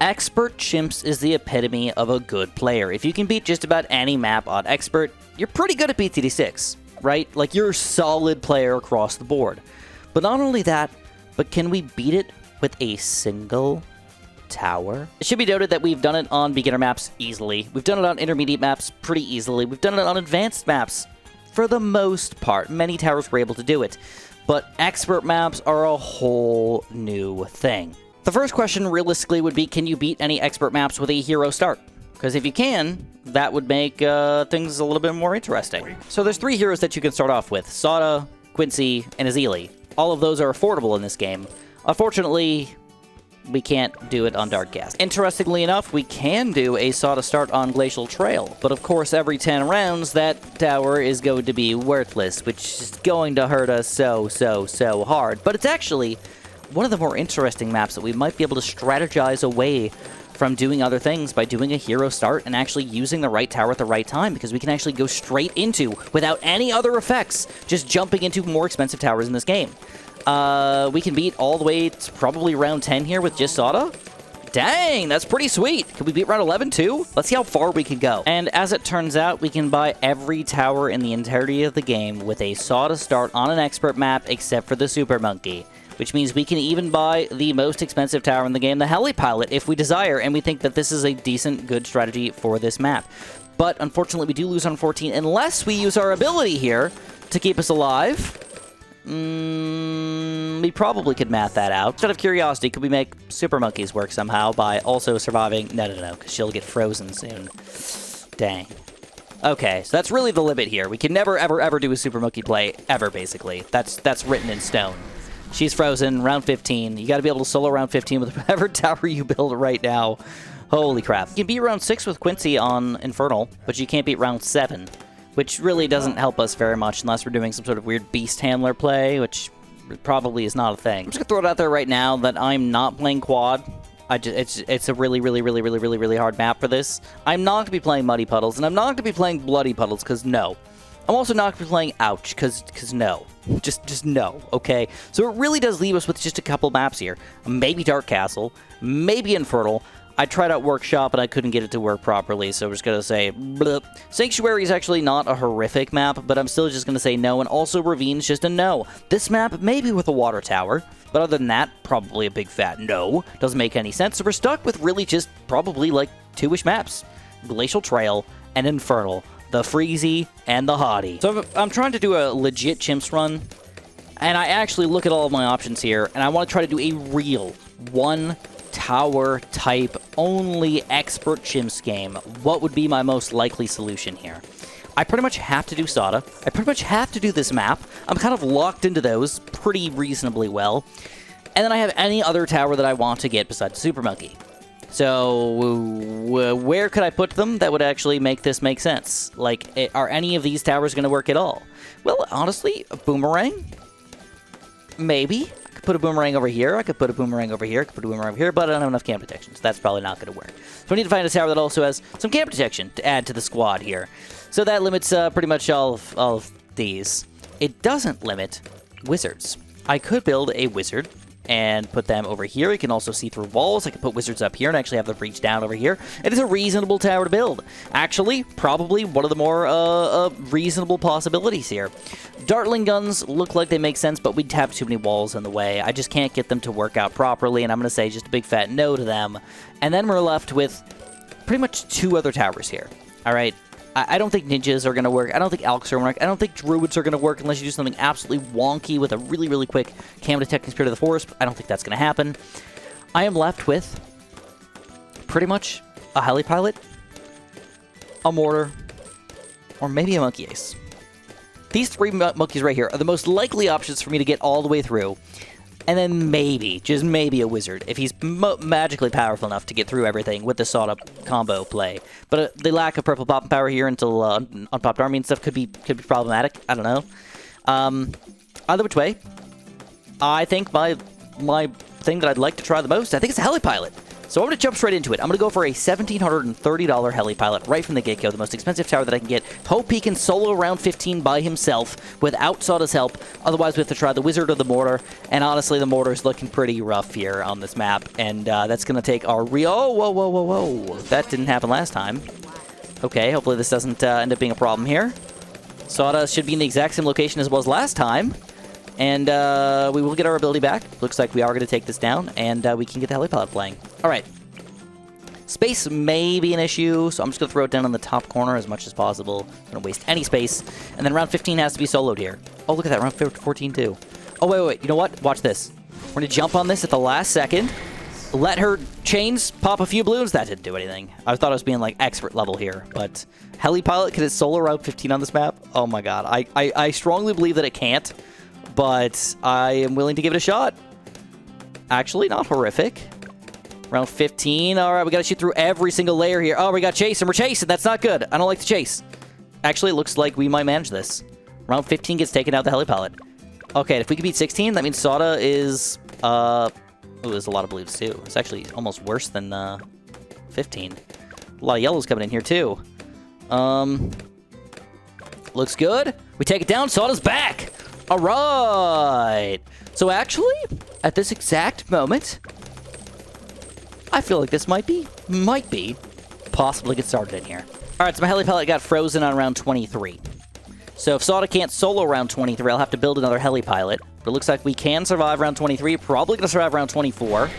Expert Chimps is the epitome of a good player. If you can beat just about any map on Expert, you're pretty good at BTD6, right? Like, you're a solid player across the board. But not only that, but can we beat it with a single tower? It should be noted that we've done it on beginner maps easily. We've done it on intermediate maps pretty easily. We've done it on advanced maps for the most part. Many towers were able to do it. But expert maps are a whole new thing. The first question realistically would be, can you beat any expert maps with a hero start? Because if you can, that would make things a little bit more interesting. So there's 3 heroes that you can start off with: Sada, Quincy, and Azili. All of those are affordable in this game. Unfortunately, we can't do it on Dark Gas. Interestingly enough, we can do a Sada start on Glacial Trail, but of course every 10 rounds that tower is going to be worthless, which is going to hurt us so hard. But it's actually one of the more interesting maps that we might be able to strategize away from doing other things by doing a hero start and actually using the right tower at the right time, because we can actually go straight into, without any other effects, just jumping into more expensive towers in this game. We can beat all the way to probably round 10 here with just Sada. Dang, that's pretty sweet. Can we beat round 11 too? Let's see how far we can go. And as it turns out, we can buy every tower in the entirety of the game with a Sada start on an expert map except for the Super Monkey, which means we can even buy the most expensive tower in the game, the Heli Pilot, if we desire, and we think that this is a decent, good strategy for this map. But unfortunately, we do lose on 14 unless we use our ability here to keep us alive. We probably could math that out. Just out of curiosity, could we make Super Monkeys work somehow by also surviving? No, because she'll get frozen soon. Dang. Okay, so that's really the limit here. We can never, ever do a Super Monkey play, ever, basically. That's written in stone. She's frozen, round 15. You gotta be able to solo round 15 with whatever tower you build right now. Holy crap. You can beat round 6 with Quincy on Infernal, but you can't beat round 7. Which really doesn't help us very much unless we're doing some sort of weird beast handler play, which probably is not a thing. I'm just gonna throw it out there right now that I'm not playing quad. It's a really hard map for this. I'm not gonna be playing Muddy Puddles, and I'm not gonna be playing Bloody Puddles, because no. I'm also not gonna be playing Ouch, because no. Just no, okay? So it really does leave us with just a couple maps here. Maybe Dark Castle, maybe Infernal. I tried out Workshop, and I couldn't get it to work properly, so I'm just going to say, bleh. Sanctuary is actually not a horrific map, but I'm still just going to say no, and also Ravine's just a no. This map, maybe with a water tower, but other than that, probably a big fat no. Doesn't make any sense, so we're stuck with really just probably like 2-ish maps. Glacial Trail and Infernal, the Freezy and the Hottie. So I'm trying to do a legit Chimps run, and I actually look at all of my options here, and I want to try to do a real tower type only expert Chimps game. What would be my most likely solution here? I pretty much have to do Sada. I pretty much have to do this map. I'm kind of locked into those pretty reasonably well. And then I have any other tower that I want to get besides Super Monkey. So where could I put them that would actually make this make sense? Like, are any of these towers going to work at all? Well, honestly, a Boomerang? Maybe. Put a Boomerang over here, I could put a Boomerang over here, I could put a Boomerang over here, but I don't have enough camp protection, so that's probably not going to work. So I need to find a tower that also has some camp protection to add to the squad here. So that limits pretty much all of these. It doesn't limit wizards. I could build a wizard and put them over here. You can also see through walls. I could put wizards up here and actually have them reach down over here. It is a reasonable tower to build. Actually, probably one of the more reasonable possibilities here. Dartling guns look like they make sense, but we'd have too many walls in the way. I just can't get them to work out properly, and I'm going to say just a big fat no to them. And then we're left with pretty much 2 other towers here. All right. I don't think ninjas are going to work. I don't think alks are going to work. I don't think druids are going to work unless you do something absolutely wonky with a really quick cam detecting Spirit of the Forest. I don't think that's going to happen. I am left with pretty much a Heli Pilot, a Mortar, or maybe a Monkey Ace. These 3 monkeys right here are the most likely options for me to get all the way through. And then maybe, just maybe a wizard, if he's magically powerful enough to get through everything with the Sada combo play. But the lack of purple popping power here until unpopped army and stuff could be problematic. I don't know. Either which way, I think my thing that I'd like to try the most, I think it's a Heli Pilot. So I'm going to jump straight into it. I'm going to go for a $1,730 heli pilot right from the get-go, the most expensive tower that I can get. Hope he can solo round 15 by himself without Sawda's help. Otherwise, we have to try the Wizard or the Mortar. And honestly, the Mortar is looking pretty rough here on this map. And that's going to take our real... Oh, whoa, whoa, whoa, whoa. That didn't happen last time. Okay, hopefully this doesn't end up being a problem here. Sawda should be in the exact same location as was last time. And we will get our ability back. Looks like we are going to take this down, and we can get the heli pilot playing. All right. Space may be an issue, so I'm just going to throw it down in the top corner as much as possible. Don't want to waste any space. And then round 15 has to be soloed here. Oh, look at that. Round 14, too. Oh, wait, wait, wait. You know what? Watch this. We're going to jump on this at the last second. Let her chains pop a few balloons. That didn't do anything. I thought I was being, like, expert level here. But heli pilot, can it solo round 15 on this map? Oh, my God. I strongly believe that it can't. But I am willing to give it a shot. Actually, not horrific. Round 15. All right, we got to shoot through every single layer here. Oh, we got chase, and we're chasing. That's not good. I don't like to chase. Actually, it looks like we might manage this. Round 15 gets taken out the heli pilot. Okay, if we can beat 16, that means Sawda is... Oh, there's a lot of blues, too. It's actually almost worse than 15. A lot of yellows coming in here, too. Looks good. We take it down. Sawda's back. All right. So actually, at this exact moment, I feel like this might be possibly get started in here. All right, so my heli pilot got frozen on round 23. So if Sawda can't solo round 23, I'll have to build another heli pilot. But it looks like we can survive round 23. Probably going to survive round 24.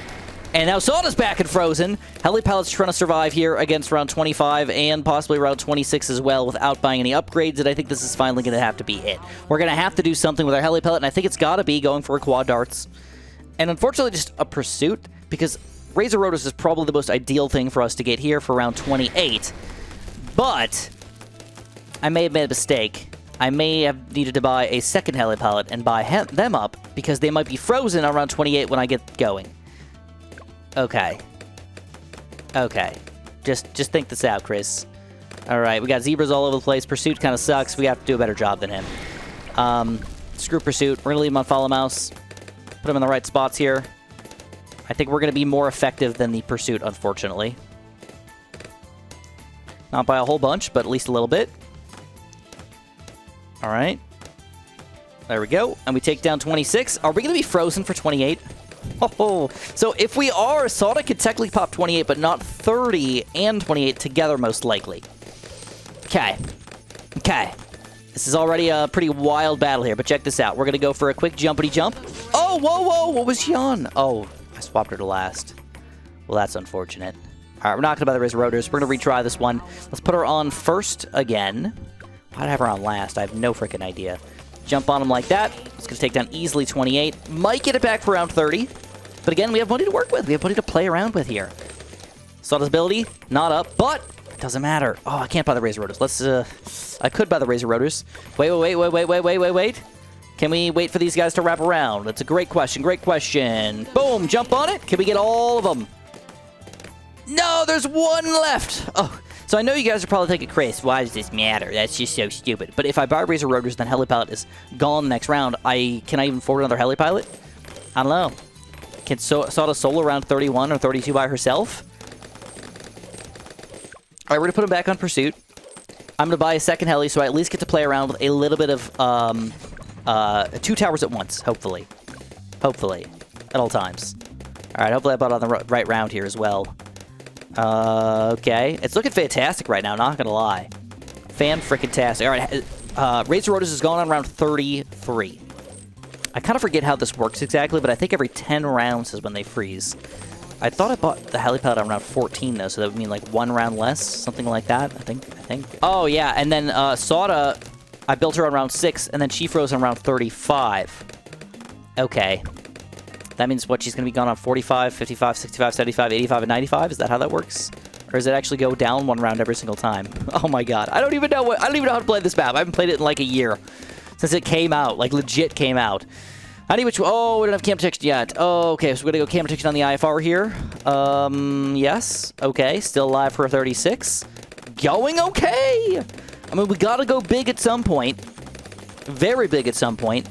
And now Sawda's back and frozen. Heli pilot's trying to survive here against round 25 and possibly round 26 as well without buying any upgrades, and I think this is finally going to have to be it. We're going to have to do something with our heli pilot, and I think it's got to be going for a quad darts. And unfortunately, just a pursuit, because Razor Rotors is probably the most ideal thing for us to get here for round 28. But I may have made a mistake. I may have needed to buy a second heli pilot and buy them up, because they might be frozen on round 28 when I get going. Okay. Okay. Just think this out, Chris. All right, we got zebras all over the place. Pursuit kind of sucks. We have to do a better job than him. Screw Pursuit. We're going to leave him on follow mouse. Put him in the right spots here. I think we're going to be more effective than the Pursuit, unfortunately. Not by a whole bunch, but at least a little bit. All right. There we go. And we take down 26. Are we going to be frozen for 28? Oh, so if we are, Sawda could technically pop 28, but not 30 and 28 together, most likely. Okay. Okay. This is already a pretty wild battle here, but check this out. We're going to go for a quick jumpity jump. Oh, whoa, whoa. What was she on? Oh, I swapped her to last. Well, that's unfortunate. All right, we're not going to buy the Razor Rotors. We're going to retry this one. Let's put her on first again. Why'd I have her on last? I have no freaking idea. Jump on him like that. It's going to take down easily 28. Might get it back for round 30. But again, we have money to work with. We have money to play around with here. Sawda's ability, not up, but it doesn't matter. Oh, I can't buy the Razor Rotors. Let's, I could buy the Razor Rotors. Wait. Can we wait for these guys to wrap around? That's a great question, great question. Boom, jump on it. Can we get all of them? No, there's one left. Oh, so I know you guys are probably thinking, Chris, why does this matter? That's just so stupid. But if I buy Razor Rotors, then heli pilot is gone the next round. Can I even afford another heli pilot? I don't know. Can Sawda solo round 31 or 32 by herself? All right, we're going to put him back on Pursuit. I'm going to buy a second heli so I at least get to play around with a little bit of 2 towers at once, hopefully. Hopefully. At all times. All right, hopefully I bought on the right round here as well. Okay. It's looking fantastic right now, not going to lie. Fan-frickin-tastic. All right, Razor Rotors is going on round 33. I kind of forget how this works exactly, but I think every 10 rounds is when they freeze. I thought I bought the heli pilot on round 14, though, so that would mean like 1 round less, something like that, I think. Oh, yeah, and then Sawda, I built her on round 6, and then she froze on round 35. Okay. That means what, she's going to be gone on 45, 55, 65, 75, 85, and 95? Is that how that works? Or does it actually go down 1 round every single time? Oh my god. I don't even know how to play this map. I haven't played it in like a year. Since it came out. Like, legit came out. I need which... Oh, we don't have cam protection yet. Oh, okay, so we're going to go cam protection on the IFR here. Yes. Okay, still alive for a 36. Going okay! I mean, we got to go big at some point. Very big at some point.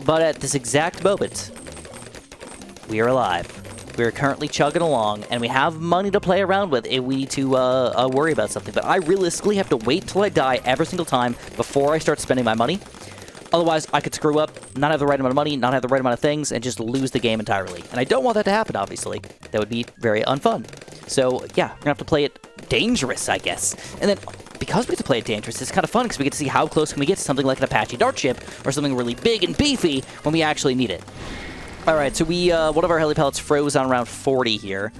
But at this exact moment, we are alive. We're currently chugging along, and we have money to play around with if we need to worry about something. But I realistically have to wait till I die every single time before I start spending my money. Otherwise, I could screw up, not have the right amount of money, not have the right amount of things, and just lose the game entirely. And I don't want that to happen, obviously. That would be very unfun. So, yeah, we're going to have to play it dangerous, I guess. And then, because we get to play it dangerous, it's kind of fun because we get to see how close can we get to something like an Apache dart ship or something really big and beefy when we actually need it. All right, so one of our heli pellets froze on around 40 here,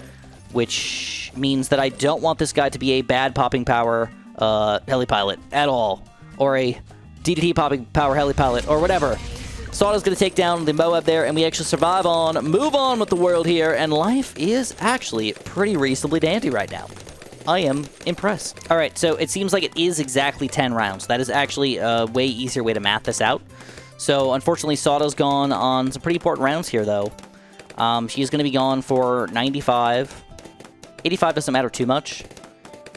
which means that I don't want this guy to be a bad popping power heli pilot at all, or a DDT popping power heli pilot, or whatever. Sawdell's going to take down the Moab there, and we actually survive on, move on with the world here, and life is actually pretty reasonably dandy right now. I am impressed. All right, so it seems like it is exactly 10 rounds. That is actually a way easier way to math this out. So, unfortunately, Sawdell's gone on some pretty important rounds here, though. She's going to be gone for 95. 85 doesn't matter too much.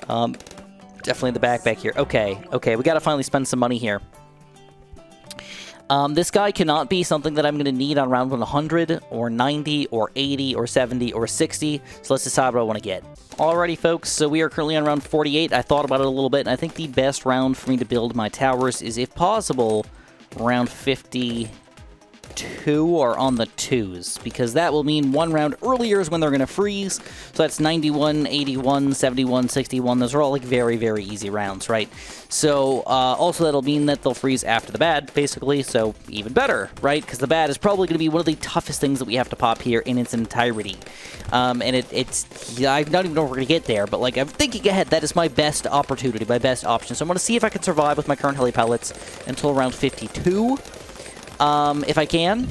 Definitely the back here. Okay, we got to finally spend some money here. This guy cannot be something that I'm going to need on round 100, or 90, or 80, or 70, or 60. So let's decide what I want to get. Alrighty, folks, so we are currently on round 48. I thought about it a little bit, and I think the best round for me to build my towers is, if possible, round 52 or on the 2s, because that will mean one round earlier is when they're going to freeze. So that's 91, 81, 71, 61. Those are all like very, very easy rounds, right? So also that'll mean that they'll freeze after the bad, basically, so even better, right? Because the bad is probably going to be one of the toughest things that we have to pop here in its entirety. And I don't even know if we're going to get there, but like I'm thinking ahead, that is my best opportunity, my best option. So I'm going to see if I can survive with my current heli pellets until around 52. If I can,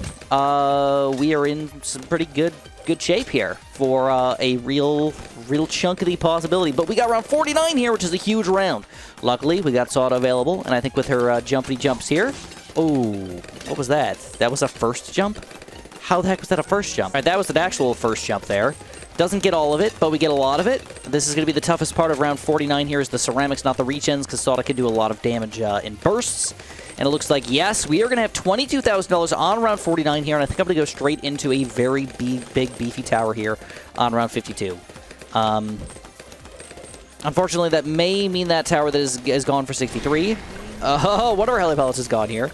we are in some pretty good shape here for a real chunkity possibility. But we got round 49 here, which is a huge round. Luckily, we got Sawda available, and I think with her jumpy jumps here. Oh, what was that? That was a first jump? How the heck was that a first jump? All right, that was an actual first jump there. Doesn't get all of it, but we get a lot of it. This is going to be the toughest part of round 49 here is the ceramics, not the reach-ends, because Sawda can do a lot of damage in bursts. And it looks like, yes, we are going to have $22,000 on round 49 here, and I think I'm going to go straight into a very big, beefy tower here on round 52. Unfortunately, that may mean that tower that is gone for 63. One of our heli pellets is gone here.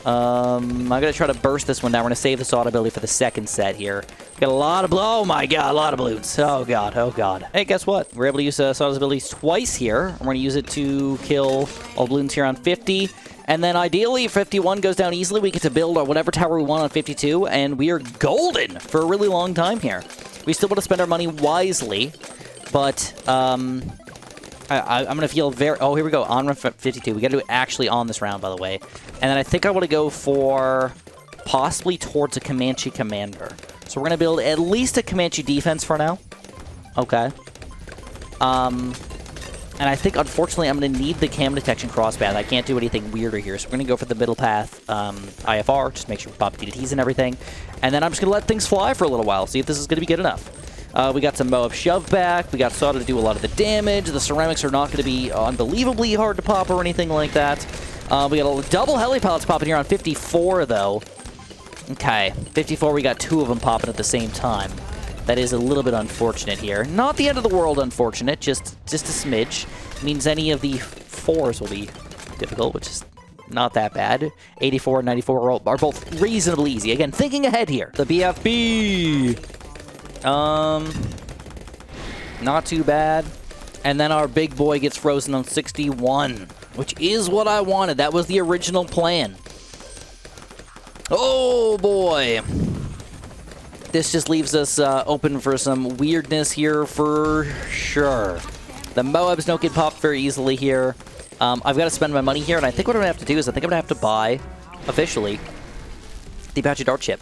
I'm going to try to burst this one down. We're going to save the Sawda ability for the second set here. Got a lot of oh my god, a lot of balloons. Oh god. Hey, guess what? We're able to use Sawda's abilities twice here. I'm going to use it to kill all balloons here on 50. And then ideally, if 51 goes down easily, we get to build whatever tower we want on 52, and we are golden for a really long time here. We still want to spend our money wisely, but I'm going to feel very... Oh, here we go, on round 52. We got to do it actually on this round, by the way. And then I think I want to go for possibly towards a Comanche Commander. So we're going to build at least a Comanche defense for now. Okay. And I think, unfortunately, I'm going to need the cam detection crossband. I can't do anything weirder here, so we're going to go for the middle path IFR, just make sure we pop DDTs and everything. And then I'm just going to let things fly for a little while, see if this is going to be good enough. We got some Moab shove back. We got Sawda to do a lot of the damage. The ceramics are not going to be unbelievably hard to pop or anything like that. We got a double heli pellets popping here on 54, though. Okay, 54, we got two of them popping at the same time. That is a little bit unfortunate here. Not the end of the world unfortunate, just a smidge. Means any of the 4s will be difficult, which is not that bad. 84 and 94 are both reasonably easy. Again, thinking ahead here. The BFB. Not too bad. And then our big boy gets frozen on 61, which is what I wanted. That was the original plan. Oh, boy. This just leaves us open for some weirdness here for sure. The Moabs don't get popped very easily here. I've got to spend my money here, and I think what I'm going to have to do is I think I'm going to have to buy, officially, the Apache dart ship.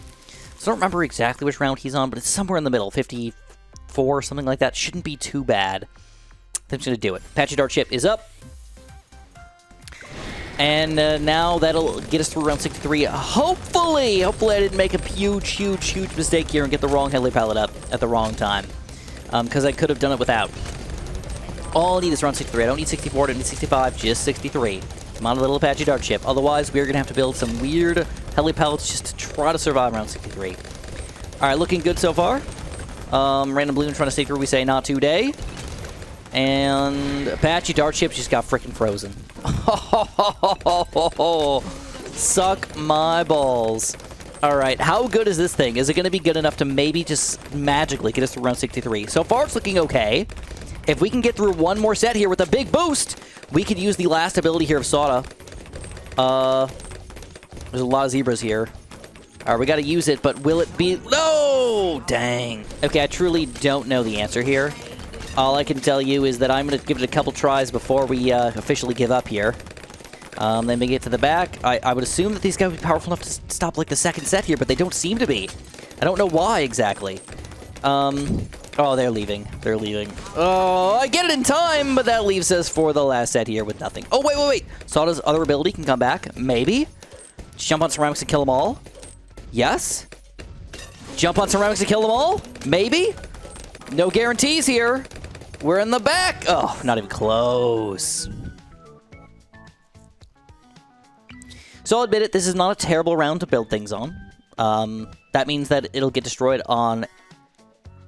So I don't remember exactly which round he's on, but it's somewhere in the middle, 54, something like that. Shouldn't be too bad. I think I'm just going to do it. Apache dart ship is up. And now that'll get us through round 63. Hopefully I didn't make a huge mistake here and get the wrong heli pallet up at the wrong time. Because I could have done it without. All I need is round 63. I don't need 64, I don't need 65, just 63. I'm on a little Apache dart ship. Otherwise, we're going to have to build some weird heli pallets just to try to survive round 63. All right, looking good so far. Random Bloons trying to stay through, we say not today. And Apache Dart Ship just got freaking frozen. Suck my balls. Alright, how good is this thing? Is it going to be good enough to maybe just magically get us to round 63? So far, it's looking okay. If we can get through one more set here with a big boost, we could use the last ability here of Soda. There's a lot of zebras here. Alright, we got to use it, but will it be... No! Dang. Okay, I truly don't know the answer here. All I can tell you is that I'm going to give it a couple tries before we officially give up here. Then we get to the back. I would assume that these guys would be powerful enough to stop, like, the second set here, but they don't seem to be. I don't know why exactly. Oh, they're leaving. They're leaving. Oh, I get it in time, but that leaves us for the last set here with nothing. Oh, wait. Soda's other ability can come back. Maybe. Jump on ceramics and kill them all. Yes. Jump on ceramics and kill them all. Maybe. No guarantees here. We're in the back. Oh, not even close. So I'll admit it, this is not a terrible round to build things on. That means that it'll get destroyed on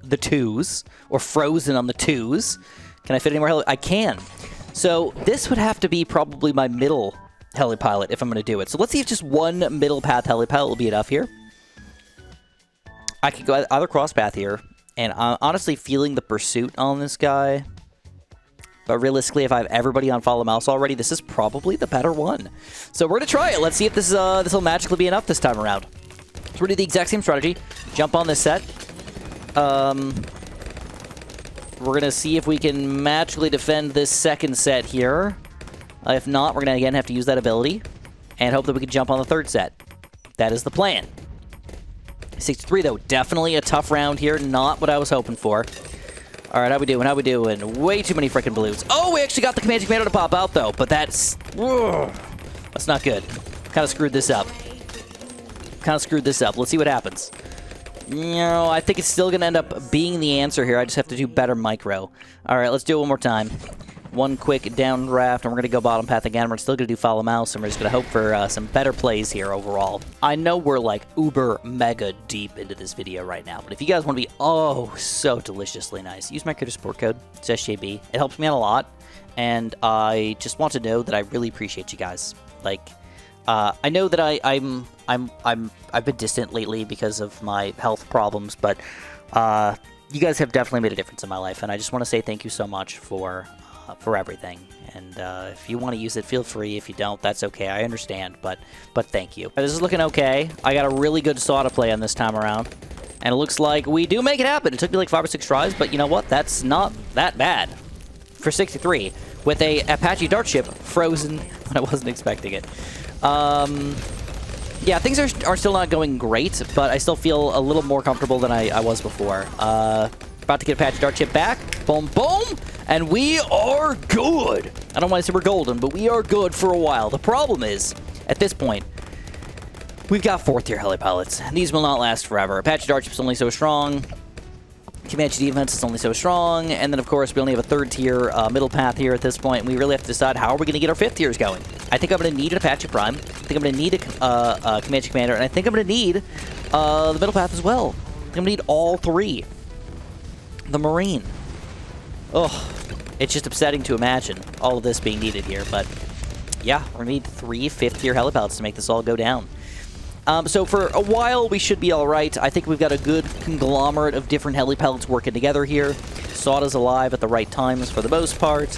the 2s, or frozen on the 2s. Can I fit any more heli? I can. So this would have to be probably my middle heli pilot if I'm going to do it. So let's see if just one middle path heli pilot will be enough here. I could go either cross path here, and I'm honestly feeling the pursuit on this guy. But realistically, if I have everybody on follow mouse already, this is probably the better one. So we're going to try it. Let's see if this will magically be enough this time around. So we're going to do the exact same strategy. Jump on this set. We're going to see if we can magically defend this second set here. If not, we're going to again have to use that ability and hope that we can jump on the third set. That is the plan. 63 though, definitely a tough round here. Not what I was hoping for. All right, how we doing? How we doing? Way too many freaking balloons. Oh, we actually got the commando to pop out though, but that's not good. Kind of screwed this up. Let's see what happens. No, I think it's still going to end up being the answer here. I just have to do better micro. All right, let's do it one more time. One quick downdraft, and we're going to go bottom path again. We're still going to do follow mouse, and we're just going to hope for some better plays here overall. I know we're like uber mega deep into this video right now, but if you guys want to be so deliciously nice, use my creator support code. It's SJB. It helps me out a lot, and I just want to know that I really appreciate you guys. Like, I know that I've been distant lately because of my health problems, but you guys have definitely made a difference in my life, and I just want to say thank you so much for everything. And if you want to use it, feel free. If you don't, that's okay. I understand, but thank you. This is looking okay. I got a really good saw to play on this time around, and it looks like we do make it happen. It took me like 5 or 6 tries, but you know what? That's not that bad for 63 with a Apache Dart Ship frozen when I wasn't expecting it. Yeah, things are still not going great, but I still feel a little more comfortable than I was before. About to get Apache Dart Ship back. Boom, boom! And we are good! I don't want to say we're golden, but we are good for a while. The problem is, at this point, we've got 4th tier heli pilots, and these will not last forever. Apache Dart Ship's only so strong. Comanche Defense is only so strong, and then of course we only have a 3rd tier middle path here at this point, and we really have to decide how are we going to get our 5th tiers going. I think I'm going to need an Apache Prime, I think I'm going to need a Comanche Commander, and I think I'm going to need the middle path as well. I'm going to need all 3. The Marine. Oh, it's just upsetting to imagine all of this being needed here, but yeah, we're going to need 3 5th tier heli pilots to make this all go down. So for a while, we should be all right. I think we've got a good conglomerate of different heli pilots working together here. Soda's alive at the right times for the most part.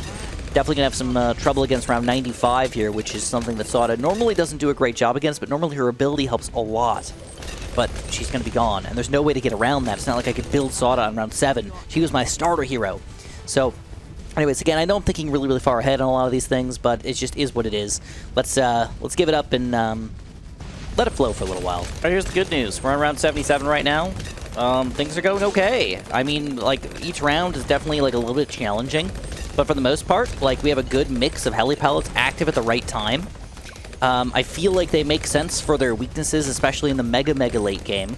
Definitely going to have some trouble against round 95 here, which is something that Soda normally doesn't do a great job against, but normally her ability helps a lot. But she's going to be gone, and there's no way to get around that. It's not like I could build Soda on round 7. She was my starter hero. So, anyways, again, I know I'm thinking really, really far ahead on a lot of these things, but it just is what it is. Let's give it up and let it flow for a little while. All right, here's the good news. We're on round 77 right now. Things are going okay. I mean, like, each round is definitely, like, a little bit challenging. But for the most part, like, we have a good mix of heli pilots active at the right time. I feel like they make sense for their weaknesses, especially in the mega late game.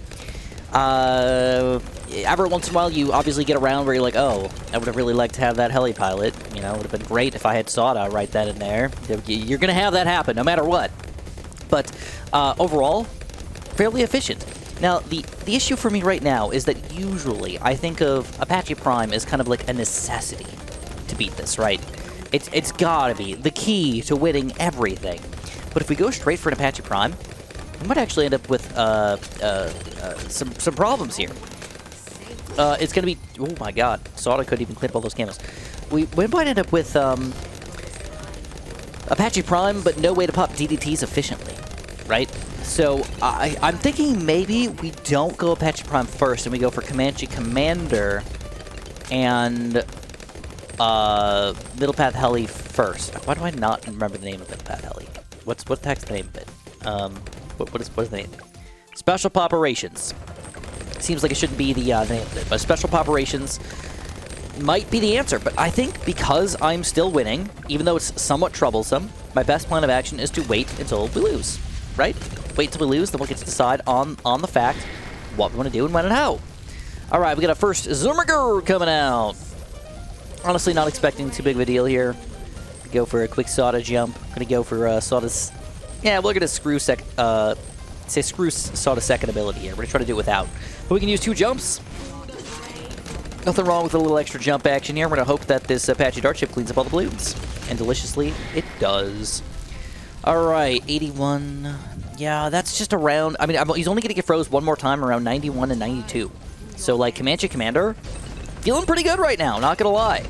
Every once in a while, you obviously get around where you're like, oh, I would have really liked to have that heli pilot. You know, it would have been great if I had Soda right then and there. You're going to have that happen no matter what. But overall, fairly efficient. Now, the issue for me right now is that usually I think of Apache Prime as kind of like a necessity to beat this, right? It's gotta be the key to winning everything. But if we go straight for an Apache Prime, we might actually end up with some problems here. It's gonna be... Oh my god. Thought I couldn't even clip all those camos. We might end up with Apache Prime, but no way to pop DDTs efficiently, right? So I'm thinking maybe we don't go Apache Prime first and we go for Comanche Commander and Middle Path Heli first. Why do I not remember the name of Middle Path Heli? What the heck's the name of it? What is the name? Special Operations. Seems like it shouldn't be the name of it, but Special Operations might be the answer. But I think because I'm still winning, even though it's somewhat troublesome, my best plan of action is to wait until we lose, right? Wait till we lose, then we'll get to decide on the fact what we want to do and when and how. All right, we got our first Zermager coming out. Honestly, not expecting too big of a deal here. Go for a quick Soda jump. Gonna go for Soda's... Yeah, we're gonna screw Soda second ability here. We're gonna try to do it without. But we can use 2 jumps. Nothing wrong with a little extra jump action here. We're gonna hope that this Apache Dart Ship cleans up all the balloons. And deliciously, it does. Alright, 81. Yeah, that's just around... I mean, he's only gonna get froze one more time around 91 and 92. So, like, Comanche Commander, feeling pretty good right now, not gonna lie.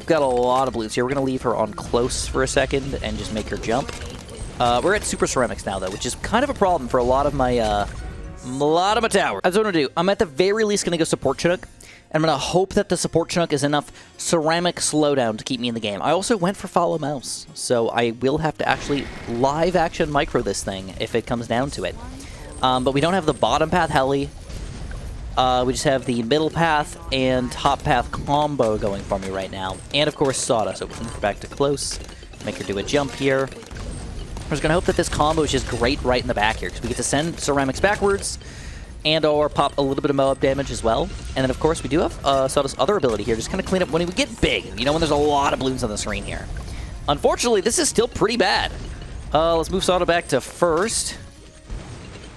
Got a lot of balloons here. We're going to leave her on close for a second and just make her jump. We're at Super Ceramics now, though, which is kind of a problem for a lot of my towers. That's what I'm going to do. I'm at the very least going to go Support Chinook, and I'm going to hope that the Support Chinook is enough ceramic slowdown to keep me in the game. I also went for Follow Mouse, so I will have to actually live action micro this thing if it comes down to it. But we don't have the bottom path heli. We just have the middle path and top path combo going for me right now. And, of course, Soda. So we're back to close. Make her do a jump here. We're just going to hope that this combo is just great right in the back here, because we get to send ceramics backwards and or pop a little bit of Moab damage as well. And then, of course, we do have Soda's other ability here, just kind of clean up when we get big, you know, when there's a lot of balloons on the screen here. Unfortunately, this is still pretty bad. Let's move Soda back to first.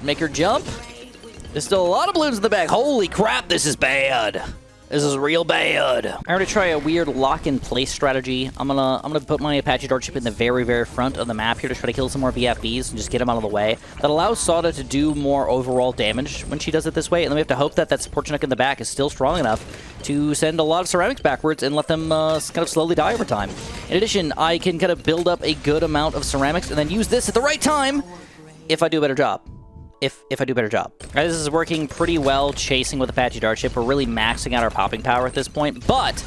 Make her jump. There's still a lot of balloons in the back. Holy crap, this is bad. This is real bad. I'm going to try a weird lock-in-place strategy. I'm gonna put my Apache Dart Ship in the very, very front of the map here to try to kill some more VFBs and just get them out of the way. That allows Soda to do more overall damage when she does it this way, and then we have to hope that that Support Chinook in the back is still strong enough to send a lot of ceramics backwards and let them kind of slowly die over time. In addition, I can kind of build up a good amount of ceramics and then use this at the right time if I do a better job. If I do a better job. Right, this is working pretty well, chasing with Apache Dart Ship. We're really maxing out our popping power at this point, but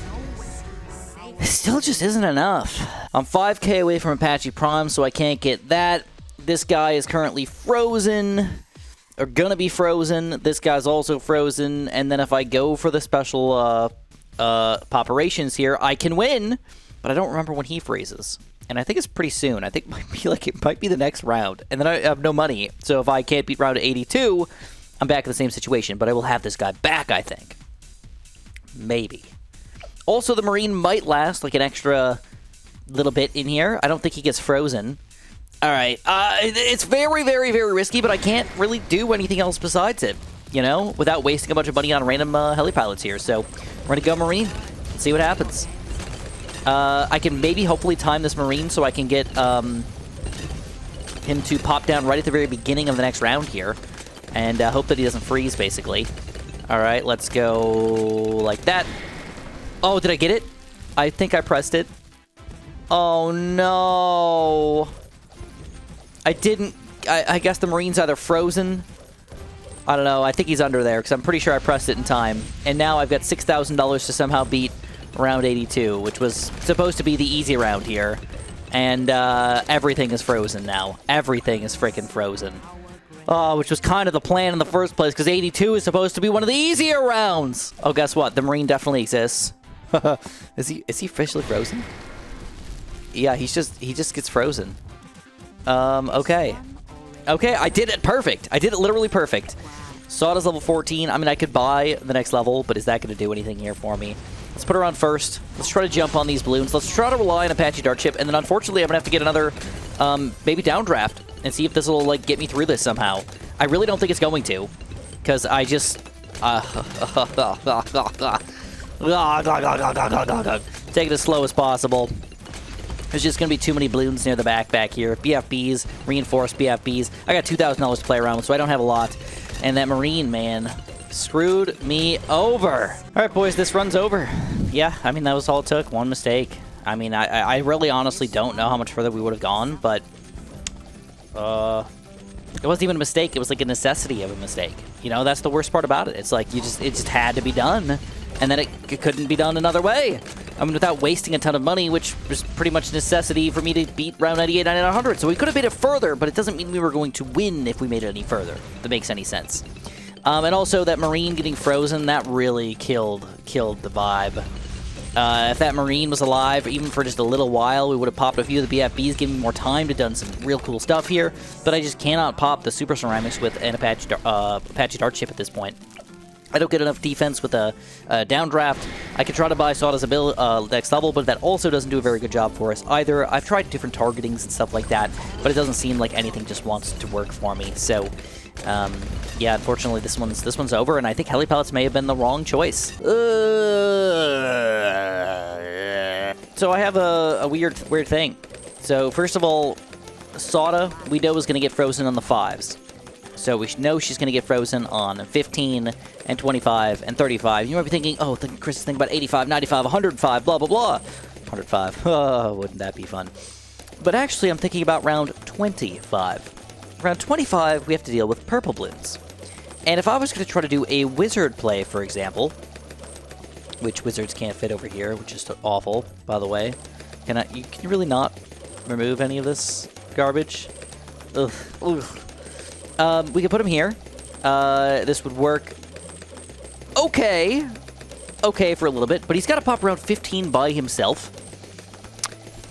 it still just isn't enough. I'm 5k away from Apache Prime, so I can't get that. This guy is currently frozen, or gonna be frozen. This guy's also frozen, and then if I go for the special operations here, I can win, but I don't remember when he freezes. And I think it's pretty soon. I think it might be the next round. And then I have no money. So if I can't beat round 82, I'm back in the same situation. But I will have this guy back, I think. Maybe. Also, the Marine might last like an extra little bit in here. I don't think he gets frozen. All right. It's very, very, very risky, but I can't really do anything else besides it, you know, without wasting a bunch of money on random heli pilots here. So we're going to go Marine. Let's see what happens. I can maybe hopefully time this Marine so I can get him to pop down right at the very beginning of the next round here. And hope that he doesn't freeze, basically. Alright, let's go like that. Oh, did I get it? I think I pressed it. Oh, no. I didn't... I guess the Marine's either frozen. I don't know. I think he's under there because I'm pretty sure I pressed it in time. And now I've got $6,000 to somehow beat round 82, which was supposed to be the easy round here. And everything is frozen now. Everything is freaking frozen. Oh, which was kind of the plan in the first place, because 82 is supposed to be one of the easier rounds. Oh, guess what? The Marine definitely exists. Is he officially frozen? Yeah, he just gets frozen. Okay. Okay, I did it perfect. I did it literally perfect. Soda's level 14. I mean, I could buy the next level, but is that going to do anything here for me? Let's put her on first. Let's try to jump on these balloons. Let's try to rely on Apache Dart Ship, and then unfortunately I'm going to have to get another maybe downdraft and see if this will like get me through this somehow. I really don't think it's going to, because I just... take it as slow as possible. There's just going to be too many balloons near the back here. BFBs, reinforced BFBs. I got $2,000 to play around with, so I don't have a lot. And that Marine, man, screwed me over. All right, boys, this run's over. Yeah, I mean, that was all it took. One mistake. I mean, I really honestly don't know how much further we would have gone, but... it wasn't even a mistake. It was like a necessity of a mistake. You know, that's the worst part about it. It's like it just had to be done, and then it couldn't be done another way. I mean, without wasting a ton of money, which was pretty much a necessity for me to beat round 98, 99, 100. So we could have made it further, but it doesn't mean we were going to win if we made it any further. If that makes any sense. And also that Marine getting frozen, that really killed the vibe. If that Marine was alive, even for just a little while, we would have popped a few of the BFBs, giving me more time to done some real cool stuff here. But I just cannot pop the Super Ceramics with an Apache Dart Ship at this point. I don't get enough defense with a downdraft. I could try to buy Sawda's next level, but that also doesn't do a very good job for us either. I've tried different targetings and stuff like that, but it doesn't seem like anything just wants to work for me. So, yeah, unfortunately, this one's over, and I think heli pellets may have been the wrong choice. So I have a weird thing. So first of all, Sawda, we know is going to get frozen on the 5s. So we know she's going to get frozen on 15 and 25 and 35. You might be thinking, oh, Chris is thinking about 85, 95, 105, blah, blah, blah. 105. Oh, wouldn't that be fun? But actually, I'm thinking about round 25. Round 25, we have to deal with purple balloons. And if I was going to try to do a wizard play, for example, which wizards can't fit over here, which is awful, by the way. Can you really not remove any of this garbage? Ugh. Ugh. We could put him here. This would work okay for a little bit, but he's got to pop around 15 by himself.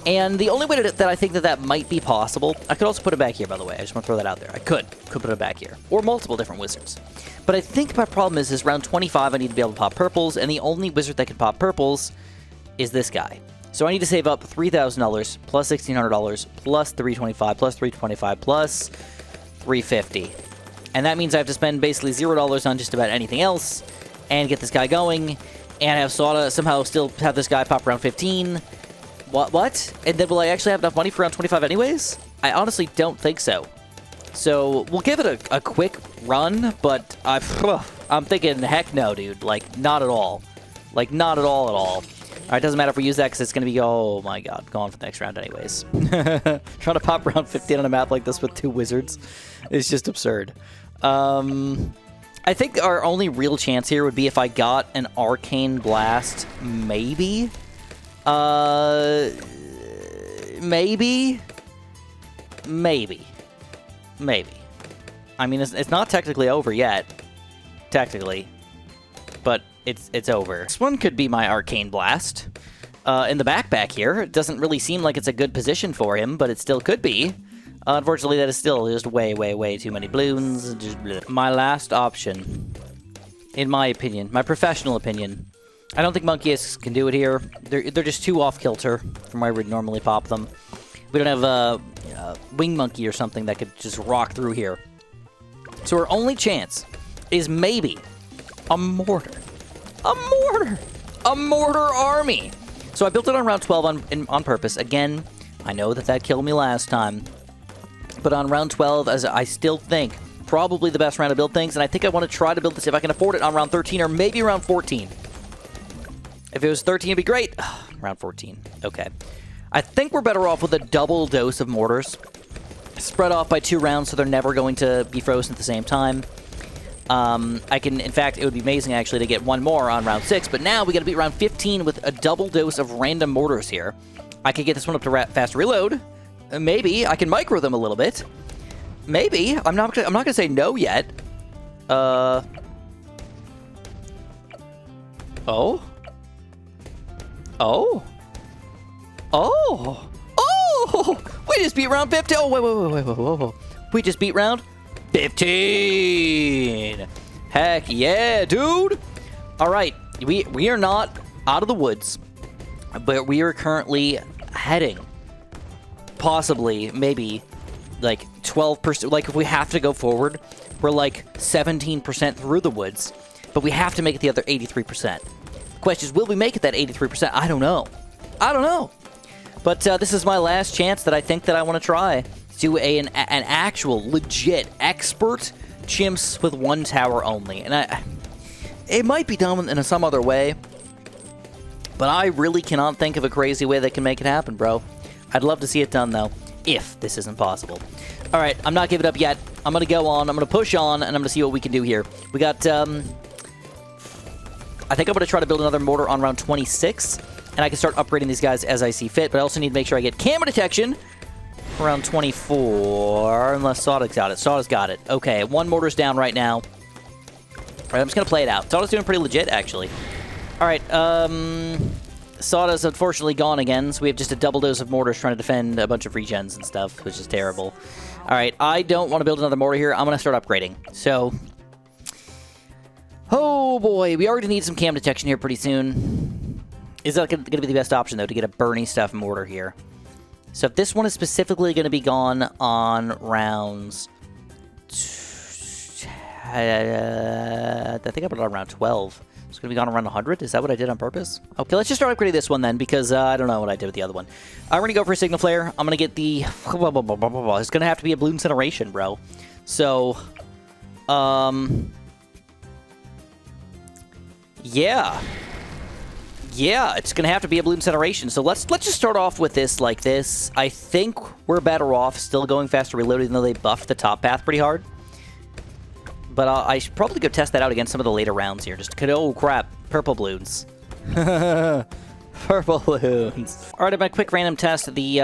And the only way that I think that might be possible, I could also put him back here, by the way. I just want to throw that out there. I could put him back here, or multiple different wizards. But I think my problem is round 25, I need to be able to pop purples, and the only wizard that can pop purples is this guy. So I need to save up $3,000 plus $1,600 plus $325 plus $325 plus $350. And that means I have to spend basically $0 on just about anything else and get this guy going and have Sawda somehow still have this guy pop around 15. What? And then will I actually have enough money for round 25 anyways? I honestly don't think so. So we'll give it a quick run, but I'm thinking, heck no, dude. Like, not at all. Like, not at all at all. All right, doesn't matter if we use that because it's going to be, oh my god, gone for the next round anyways. Trying to pop around 15 on a map like this with 2 wizards is just absurd. I think our only real chance here would be if I got an Arcane Blast, maybe? Maybe. I mean, it's not technically over yet. Technically. But it's over. This one could be my Arcane Blast. In the back here. It doesn't really seem like it's a good position for him, but it still could be. Unfortunately, that is still just way too many balloons. My last option, in my opinion, my professional opinion, I don't think Monkey Aces can do it here. They're just too off-kilter from where we'd normally pop them. We don't have a Wing Monkey or something that could just rock through here. So our only chance is maybe a Mortar. A Mortar! A Mortar army! So I built it on round 12 on purpose. Again, I know that killed me last time. But on round 12, as I still think, probably the best round to build things, and I think I want to try to build this if I can afford it on round 13 or maybe around 14. If it was 13, it'd be great. Round 14. Okay. I think we're better off with a double dose of mortars. Spread off by 2 rounds so they're never going to be frozen at the same time. In fact, it would be amazing actually to get 1 more on round 6, but now we got to beat round 15 with a double dose of random mortars here. I could get this one up to fast reload. Maybe. I can micro them a little bit. Maybe. I'm not going to say no yet. Oh? Oh? Oh! Oh! We just beat round 15! Oh, wait. We just beat round 15! Heck yeah, dude! Alright, we are not out of the woods, but we are currently heading, possibly, maybe, like 12%, like if we have to go forward, We're like 17% through the woods, but we have to make it the other 83%. The question is, will we make it that 83%? I don't know. I don't know. But this is my last chance that I think that I want to try. Do an actual, legit, expert chimps with 1 tower only. And it might be done in some other way, but I really cannot think of a crazy way that can make it happen, bro. I'd love to see it done, though, if this isn't possible. All right, I'm not giving up yet. I'm going to go on. I'm going to push on, and I'm going to see what we can do here. We got, I think I'm going to try to build another mortar on round 26, and I can start upgrading these guys as I see fit, but I also need to make sure I get camera detection for round 24, unless Sada's got it. Sada's got it. Okay, 1 mortar's down right now. All right, I'm just going to play it out. Sada's doing pretty legit, actually. All right, Sada's unfortunately gone again, so we have just a double dose of mortars trying to defend a bunch of regens and stuff, which is terrible. All right, I don't want to build another mortar here. I'm going to start upgrading. So, oh boy, we already need some cam detection here pretty soon. Is that going to be the best option, though, to get a Bernie stuff mortar here? So if this one is specifically going to be gone on rounds... I think I put it on round 12. It's going to be gone around 100? Is that what I did on purpose? Okay, let's just start upgrading this one then, because I don't know what I did with the other one. I'm going to go for a Signal Flare. I'm going to get the... It's going to have to be a Bloons Incineration, bro. So, yeah. Yeah, it's going to have to be a Bloons Incineration. So let's just start off with this like this. I think we're better off still going faster reload, even though they buffed the top path pretty hard. But I should probably go test that out against some of the later rounds here. Just, oh crap, purple balloons. Purple balloons. All right, I'm gonna quick random test. The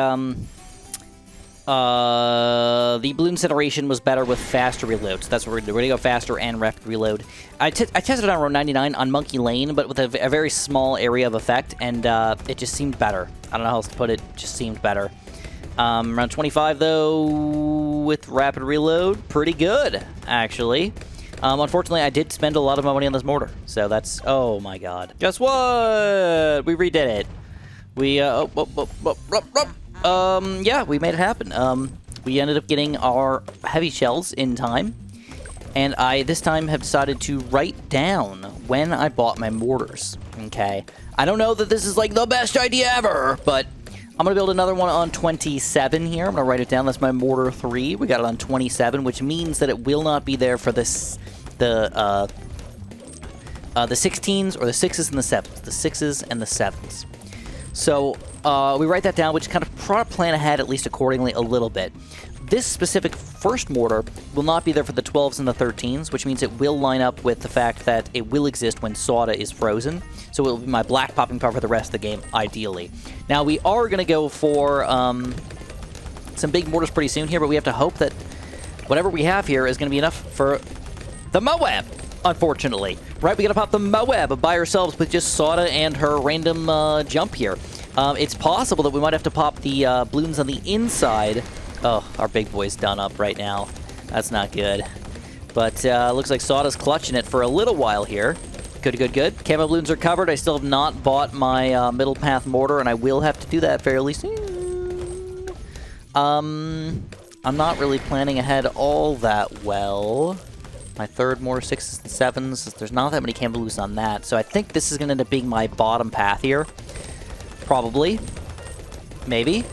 Bloons Incineration was better with faster reload. So that's what we're gonna do. We're gonna go faster and rapid reload. I tested it on round 99 on Monkey Lane, but with a very small area of effect, and it just seemed better. I don't know how else to put it. Just seemed better. Round 25, though, with rapid reload, pretty good, actually. Unfortunately, I did spend a lot of my money on this mortar, so that's... Oh, my God. Guess what? We redid it. We, yeah, we made it happen. We ended up getting our heavy shells in time, and I, this time, have decided to write down when I bought my mortars, okay? I don't know that this is, like, the best idea ever, but... I'm going to build another one on 27 here. I'm going to write it down. That's my Mortar 3. We got it on 27, which means that it will not be there for this, the 16s or the 6s and the 7s. The 6s and the 7s. So we write that down, which kind of plan ahead, at least accordingly, a little bit. This specific first mortar will not be there for the 12s and the 13s, which means it will line up with the fact that it will exist when Sada is frozen. So it will be my black popping power for the rest of the game, ideally. Now, we are going to go for some big mortars pretty soon here, but we have to hope that whatever we have here is going to be enough for the Moab, unfortunately. Right, we got to pop the Moab by ourselves with just Sada and her random jump here. It's possible that we might have to pop the balloons on the inside. Oh, our big boy's done up right now. That's not good. But looks like Sada's clutching it for a little while here. Good, good, good. Camo balloons are covered. I still have not bought my middle path mortar, and I will have to do that fairly soon. I'm not really planning ahead all that well. My third mortar, 6s and 7s. There's not that many camo balloons on that, so I think this is going to end up being my bottom path here. Probably. Maybe.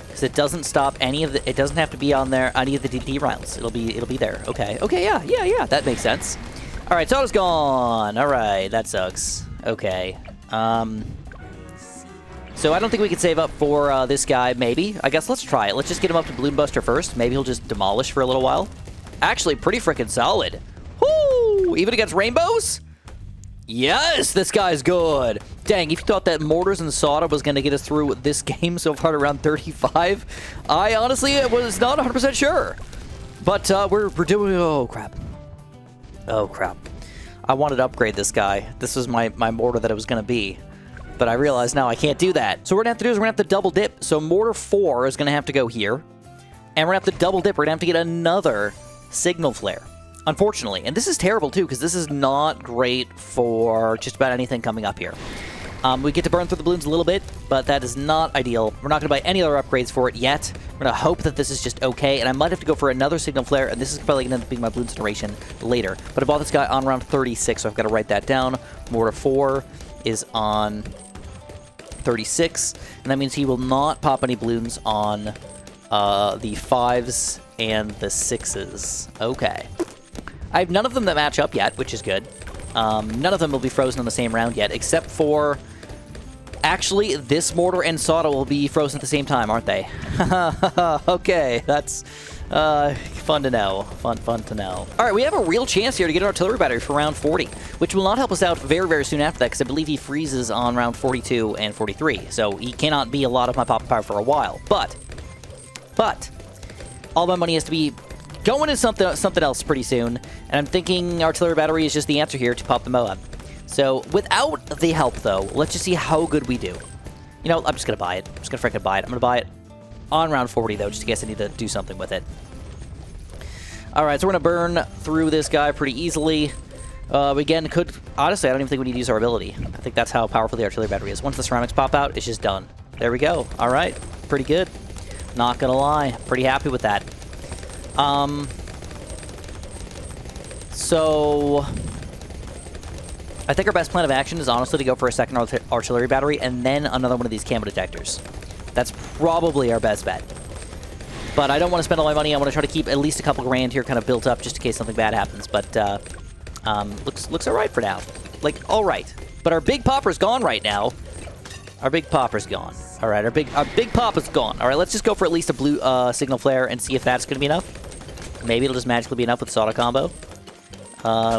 Because it doesn't stop any of the... It doesn't have to be on there, any of the DD rounds. It'll be there. Okay. Okay, yeah. That makes sense. All right, Sada's gone. All right, that sucks. Okay. So I don't think we can save up for this guy, maybe. I guess let's try it. Let's just get him up to Balloon Buster first. Maybe he'll just demolish for a little while. Actually, pretty freaking solid. Woo! Even against rainbows? Yes, this guy's good. Dang, if you thought that Mortars and Sada was going to get us through this game so far at around 35, I honestly was not 100% sure. But we're doing... Oh, crap. Oh, crap. I wanted to upgrade this guy. This was my Mortar that it was going to be. But I realize now I can't do that. So what we're going to have to do is we're going to have to double dip. So Mortar 4 is going to have to go here. And we're going to have to double dip. We're going to have to get another Signal Flare. Unfortunately. And this is terrible, too, because this is not great for just about anything coming up here. We get to burn through the balloons a little bit, but that is not ideal. We're not going to buy any other upgrades for it yet. We're going to hope that this is just okay, and I might have to go for another signal flare, and this is probably going to end up being my Bloons incineration later. But I bought this guy on round 36, so I've got to write that down. Mortar 4 is on 36, and that means he will not pop any balloons on the 5s and the 6s. Okay. I have none of them that match up yet, which is good. None of them will be frozen in the same round yet, except for... Actually, this Mortar and Soda will be frozen at the same time, aren't they? Okay, that's fun to know. Fun to know. All right, we have a real chance here to get an artillery battery for round 40, which will not help us out very, very soon after that, because I believe he freezes on round 42 and 43, so he cannot be a lot of my pop power for a while. But, all my money has to be going to something else pretty soon, and I'm thinking artillery battery is just the answer here to pop the Moab. So, without the help, though, let's just see how good we do. You know, I'm just going to buy it. I'm just going to freaking buy it. I'm going to buy it on round 40, though, just in case I need to do something with it. Alright, so we're going to burn through this guy pretty easily. Again, honestly, I don't even think we need to use our ability. I think that's how powerful the artillery battery is. Once the ceramics pop out, it's just done. There we go. Alright, pretty good. Not going to lie. Pretty happy with that. So... I think our best plan of action is honestly to go for a second artillery battery and then another one of these camo detectors. That's probably our best bet. But I don't want to spend all my money. I want to try to keep at least a couple grand here kind of built up just in case something bad happens. But looks all right for now. Like, all right. But our big popper's gone right now. Our big popper's gone. All right, our big pop is gone. All right, let's just go for at least a blue signal flare and see if that's going to be enough. Maybe it'll just magically be enough with the Soda combo.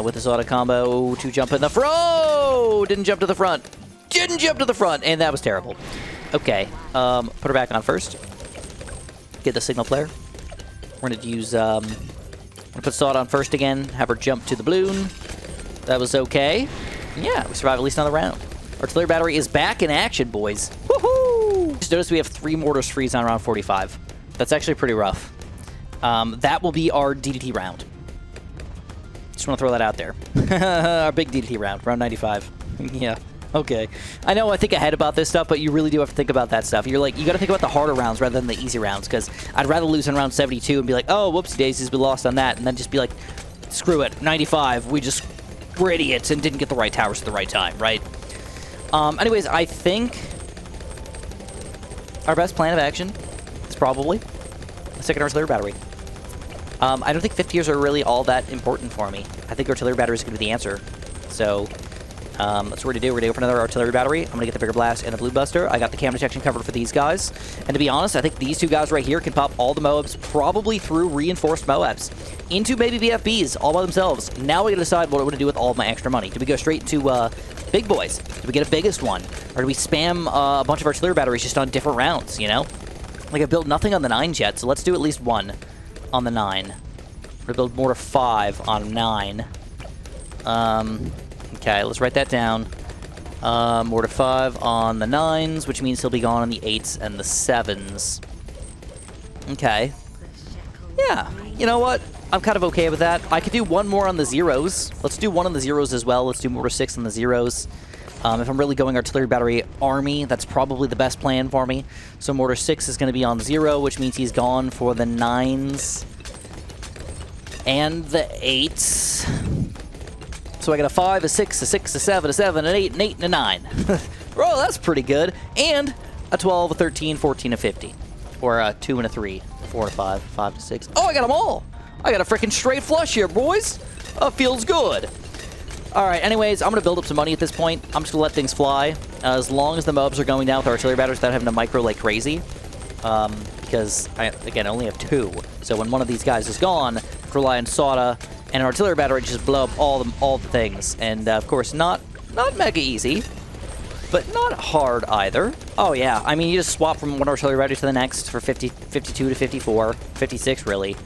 With this auto combo to jump in the front. Oh, didn't jump to the front. Didn't jump to the front, and that was terrible. Okay, put her back on first. Get the signal flare. We're going to use, I'm going to put Sawed on first again, have her jump to the balloon. That was okay. Yeah, we survived at least another round. Artillery battery is back in action, boys. Woohoo! Just notice we have 3 mortars freeze on round 45. That's actually pretty rough. That will be our DDT round. Just want to throw that out there. Our big DDT round, round 95. Yeah, okay. I know I think ahead about this stuff, but you really do have to think about that stuff. You're like, you got to think about the harder rounds rather than the easy rounds, because I'd rather lose in round 72 and be like, oh, whoopsie daisies, we lost on that, and then just be like, screw it, 95, we're idiots and didn't get the right towers at the right time, right? Anyways, I think our best plan of action is probably a second artillery battery. I don't think 50 years are really all that important for me. I think artillery battery is going to be the answer. So, that's what we're going to do. We're going to go for another artillery battery. I'm going to get the bigger blast and the blue buster. I got the cam detection covered for these guys. And to be honest, I think these 2 guys right here can pop all the Moabs, probably through reinforced Moabs, into maybe BFBs all by themselves. Now we got to decide what I want to do with all of my extra money. Do we go straight to big boys? Do we get a biggest one? Or do we spam a bunch of artillery batteries just on different rounds, you know? Like, I've built nothing on the 9s yet, so let's do at least one on the 9. We're going to build Mortar 5 on 9. Okay, let's write that down. Mortar 5 on the 9s, which means he'll be gone on the 8s and the 7s. Okay. Yeah, you know what? I'm kind of okay with that. I could do one more on the 0s. Let's do one on the 0s as well. Let's do Mortar 6 on the 0s. If I'm really going artillery battery army, that's probably the best plan for me. So Mortar 6 is going to be on 0, which means he's gone for the 9s and the 8s. So I got a 5, a 6, a 6, a 7, a 7, an 8, an 8, and a 9. Bro, that's pretty good. And a 12, a 13, 14, a 15. Or a 2 and a 3, 4 to 5, 5 to 6. Oh, I got them all! I got a freaking straight flush here, boys! Feels good. Alright, anyways, I'm going to build up some money at this point. I'm just going to let things fly. As long as the mobs are going down with artillery batteries without having to micro like crazy. Because, again, I only have 2. So when one of these guys is gone, rely on Soda and an artillery battery to just blow up all the things. And, of course, not mega easy, but not hard either. Oh, yeah. I mean, you just swap from one artillery battery to the next for 50, 52 to 54, 56, really.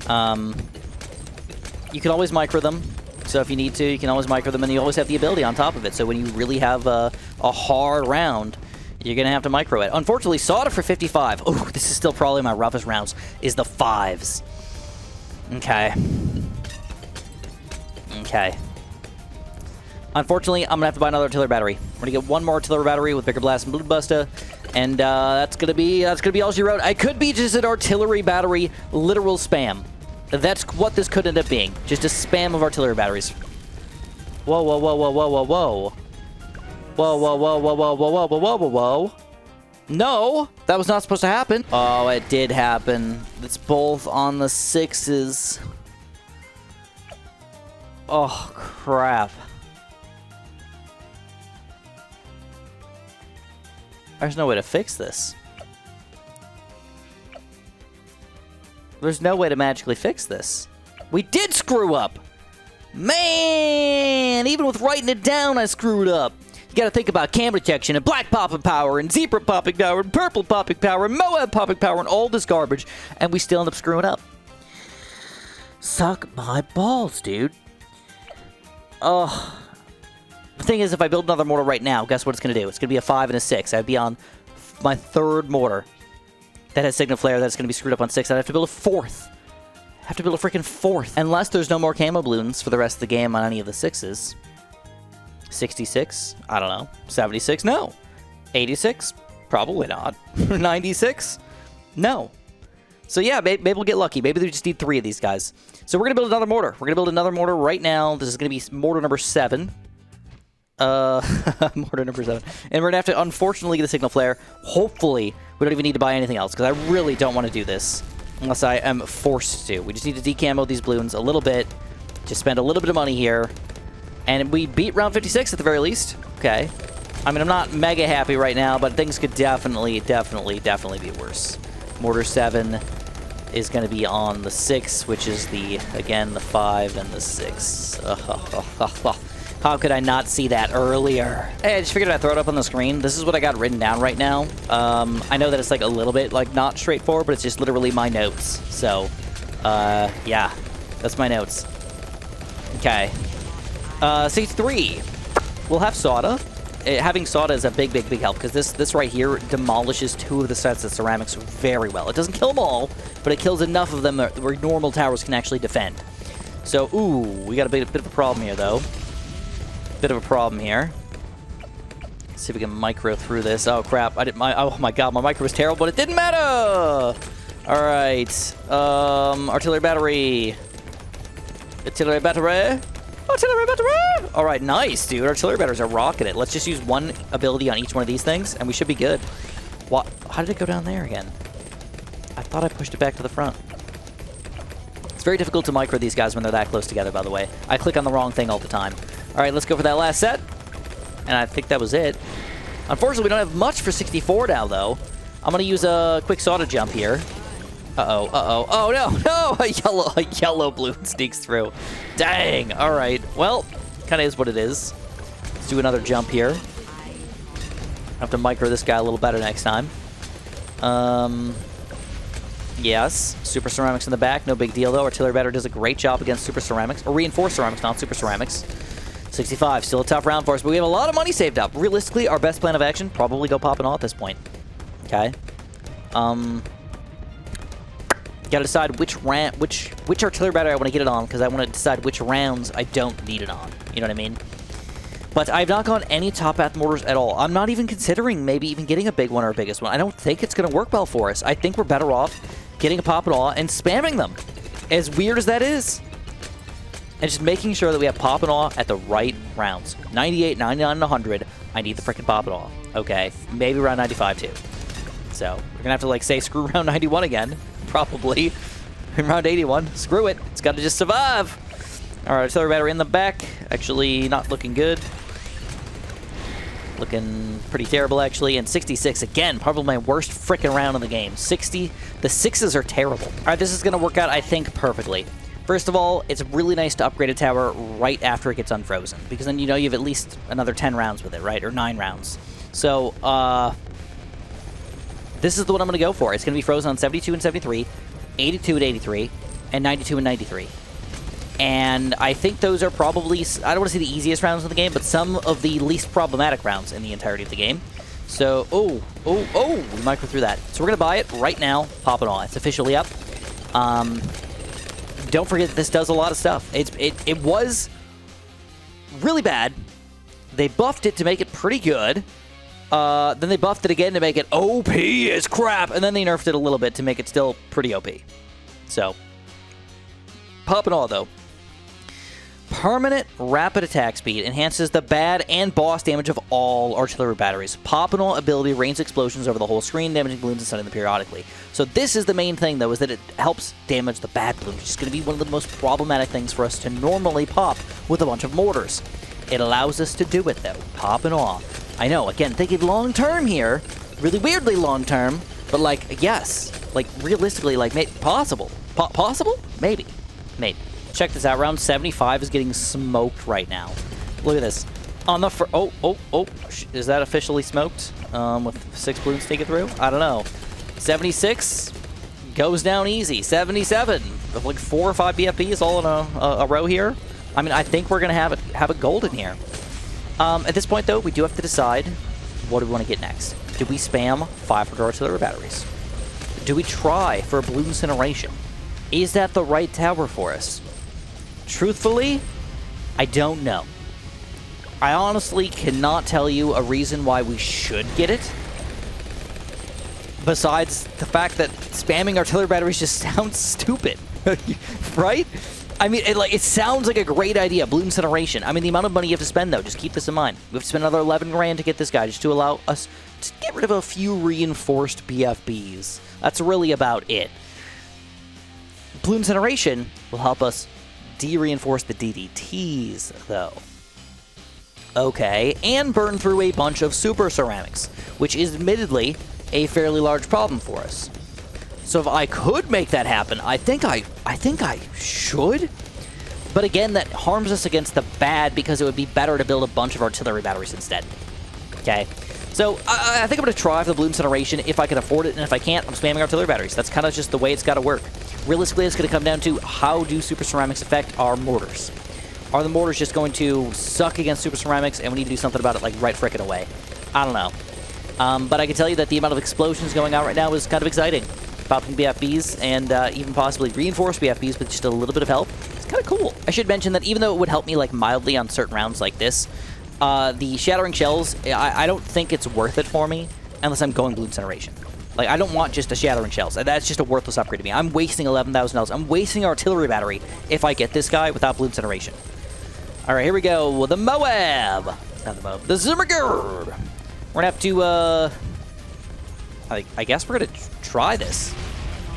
You can always micro them. So if you need to, you can always micro them, and you always have the ability on top of it. So when you really have a hard round, you're going to have to micro it. Unfortunately, Soda for 55. Oh, this is still probably my roughest rounds, is the 5s. Okay. Okay. Unfortunately, I'm going to have to buy another artillery battery. We're going to get one more artillery battery with Bigger Blast and Blood Buster. And that's going to be all she wrote. I could be just an artillery battery literal spam. That's what this could end up being. Just a spam of artillery batteries. Whoa, whoa, whoa, whoa, whoa, whoa, whoa. Whoa, whoa, whoa, whoa, whoa, whoa, whoa, whoa, whoa, whoa. No, that was not supposed to happen. Oh, it did happen. It's both on the 6s. Oh, crap. There's no way to fix this. There's no way to magically fix this. We did screw up! Man! Even with writing it down, I screwed up. You gotta think about cam detection and black popping power and zebra popping power and purple popping power and moab popping power and all this garbage, and we still end up screwing up. Suck my balls, dude. Oh. The thing is, if I build another mortar right now, guess what it's going to do? It's going to be a 5 and a 6. I'd be on my 3rd mortar that has Signal Flare that's going to be screwed up on 6. I'd have to build a 4th. I have to build a freaking 4th. Unless there's no more camo balloons for the rest of the game on any of the 6s. 66? I don't know. 76? No. 86? Probably not. 96? No. So yeah, maybe we'll get lucky. Maybe we just need 3 of these guys. So we're going to build another mortar. We're going to build another mortar right now. This is going to be mortar number 7. Mortar number 7. And we're gonna have to, unfortunately, get a Signal Flare. Hopefully, we don't even need to buy anything else, because I really don't want to do this unless I am forced to. We just need to decamo these balloons a little bit, just spend a little bit of money here, and we beat round 56 at the very least. Okay. I mean, I'm not mega happy right now, but things could definitely be worse. Mortar 7 is going to be on the 6, which is again, the 5 and the 6. How could I not see that earlier? Hey, I just figured I'd throw it up on the screen. This is what I got written down right now. I know that it's like a little bit like not straightforward, but it's just literally my notes. So, yeah, that's my notes. Okay. 63. We'll have Soda. Having Soda is a big help, because this right here demolishes 2 of the sets of ceramics very well. It doesn't kill them all, but it kills enough of them where normal towers can actually defend. So, ooh, we got a bit of a problem here, though. Bit of a problem here. Let's see if we can micro through this. Oh crap! Oh my god, my micro was terrible, but it didn't matter. All right, artillery battery. Artillery battery. Artillery battery. All right, nice, dude. Artillery batteries are rocking it. Let's just use one ability on each one of these things, and we should be good. What? How did it go down there again? I thought I pushed it back to the front. It's very difficult to micro these guys when they're that close together, by the way. I click on the wrong thing all the time. All right, let's go for that last set. And I think that was it. Unfortunately, we don't have much for 64 now, though. I'm going to use a quick Soda jump here. Uh-oh, uh-oh. Oh, no, no! A yellow balloon sneaks through. Dang. All right. Well, kind of is what it is. Let's do another jump here. I have to micro this guy a little better next time. Yes. Super Ceramics in the back. No big deal, though. Artillery Battery does a great job against Super Ceramics. Or Reinforced Ceramics, not Super Ceramics. 65. Still a tough round for us, but we have a lot of money saved up. Realistically, our best plan of action, probably go popping all at this point. Okay. Gotta decide which artillery battery I want to get it on, because I want to decide which rounds I don't need it on. You know what I mean? But I've not gone any top path mortars at all. I'm not even considering maybe even getting a big one or a biggest one. I don't think it's going to work well for us. I think we're better off getting a pop and awe and spamming them. As weird as that is. And just making sure that we have pop and awe at the right rounds. 98, 99, and 100. I need the freaking pop and awe. Okay. Maybe around 95 too. So we're going to have to like say screw round 91 again. Probably. In round 81. Screw it. It's got to just survive. All right. Artillery battery in the back. Actually not looking good. Looking pretty terrible, actually. And 66, again, probably my worst freaking round in the game. 60. The 6s are terrible. All right, this is going to work out, I think, perfectly. First of all, it's really nice to upgrade a tower right after it gets unfrozen, because then you know you have at least another 10 rounds with it, right? Or 9 rounds. So, this is the one I'm going to go for. It's going to be frozen on 72 and 73, 82 and 83, and 92 and 93. And I think those are probably, I don't want to say the easiest rounds in the game, but some of the least problematic rounds in the entirety of the game. So, we micro through that. So we're going to buy it right now, pop it on. It's officially up. Don't forget that this does a lot of stuff. It was really bad They buffed it to make it pretty good. Then they buffed it again to make it OP as crap. And then they nerfed it a little bit to make it still pretty OP. So, pop and all, though. Permanent rapid attack speed enhances the bad and boss damage of all artillery batteries. Pop and all ability rains explosions over the whole screen, damaging balloons and stunning them periodically. So this is the main thing, though, is that it helps damage the bad balloons, which is going to be one of the most problematic things for us to normally pop with a bunch of mortars. It allows us to do it, though. Pop and all. I know, again, thinking long-term here. Really weirdly long-term. But, like, yes. Like, realistically, like, possible. Possible? Maybe. Maybe. Check this out. Round 75 is getting smoked right now. Look at this. On the is that officially smoked? With 6 balloons taken through? I don't know. 76 goes down easy. 77 with like 4 or 5 BFBs all in a row here. I mean, I think we're gonna have a golden here. At this point, though, we do have to decide what do we want to get next. Do we spam 500 artillery batteries? Do we try for a balloon incineration? Is that the right tower for us? Truthfully, I don't know. I honestly cannot tell you a reason why we should get it. Besides the fact that spamming artillery batteries just sounds stupid. Right? I mean, it sounds like a great idea. Balloon incineration. I mean, the amount of money you have to spend, though, just keep this in mind. We have to spend another 11 grand to get this guy, just to allow us to get rid of a few reinforced BFBs. That's really about it. Balloon incineration will help us de-reinforce the DDTs, though. Okay, and burn through a bunch of super ceramics, which is admittedly a fairly large problem for us. So if I could make that happen, I think I should. But again, that harms us against the bad because it would be better to build a bunch of artillery batteries instead. Okay, so I think I'm going to try for the balloon incineration if I can afford it, and if I can't, I'm spamming artillery batteries. That's kind of just the way it's got to work. Realistically, it's going to come down to how do super ceramics affect our mortars? Are the mortars just going to suck against super ceramics, and we need to do something about it like right frickin' away? I don't know. But I can tell you that the amount of explosions going out right now is kind of exciting. Popping BFBs and even possibly reinforced BFBs with just a little bit of help. It's kind of cool. I should mention that even though it would help me like mildly on certain rounds like this, the shattering shells, I don't think it's worth it for me unless I'm going balloon incineration. Like, I don't want just a shattering shells. That's just a worthless upgrade to me. I'm wasting $11,000. I'm wasting artillery battery if I get this guy without balloon incineration. All right, here we go with the moab. Not the moab. The Zimmergard. We're gonna have to, I guess we're gonna try this.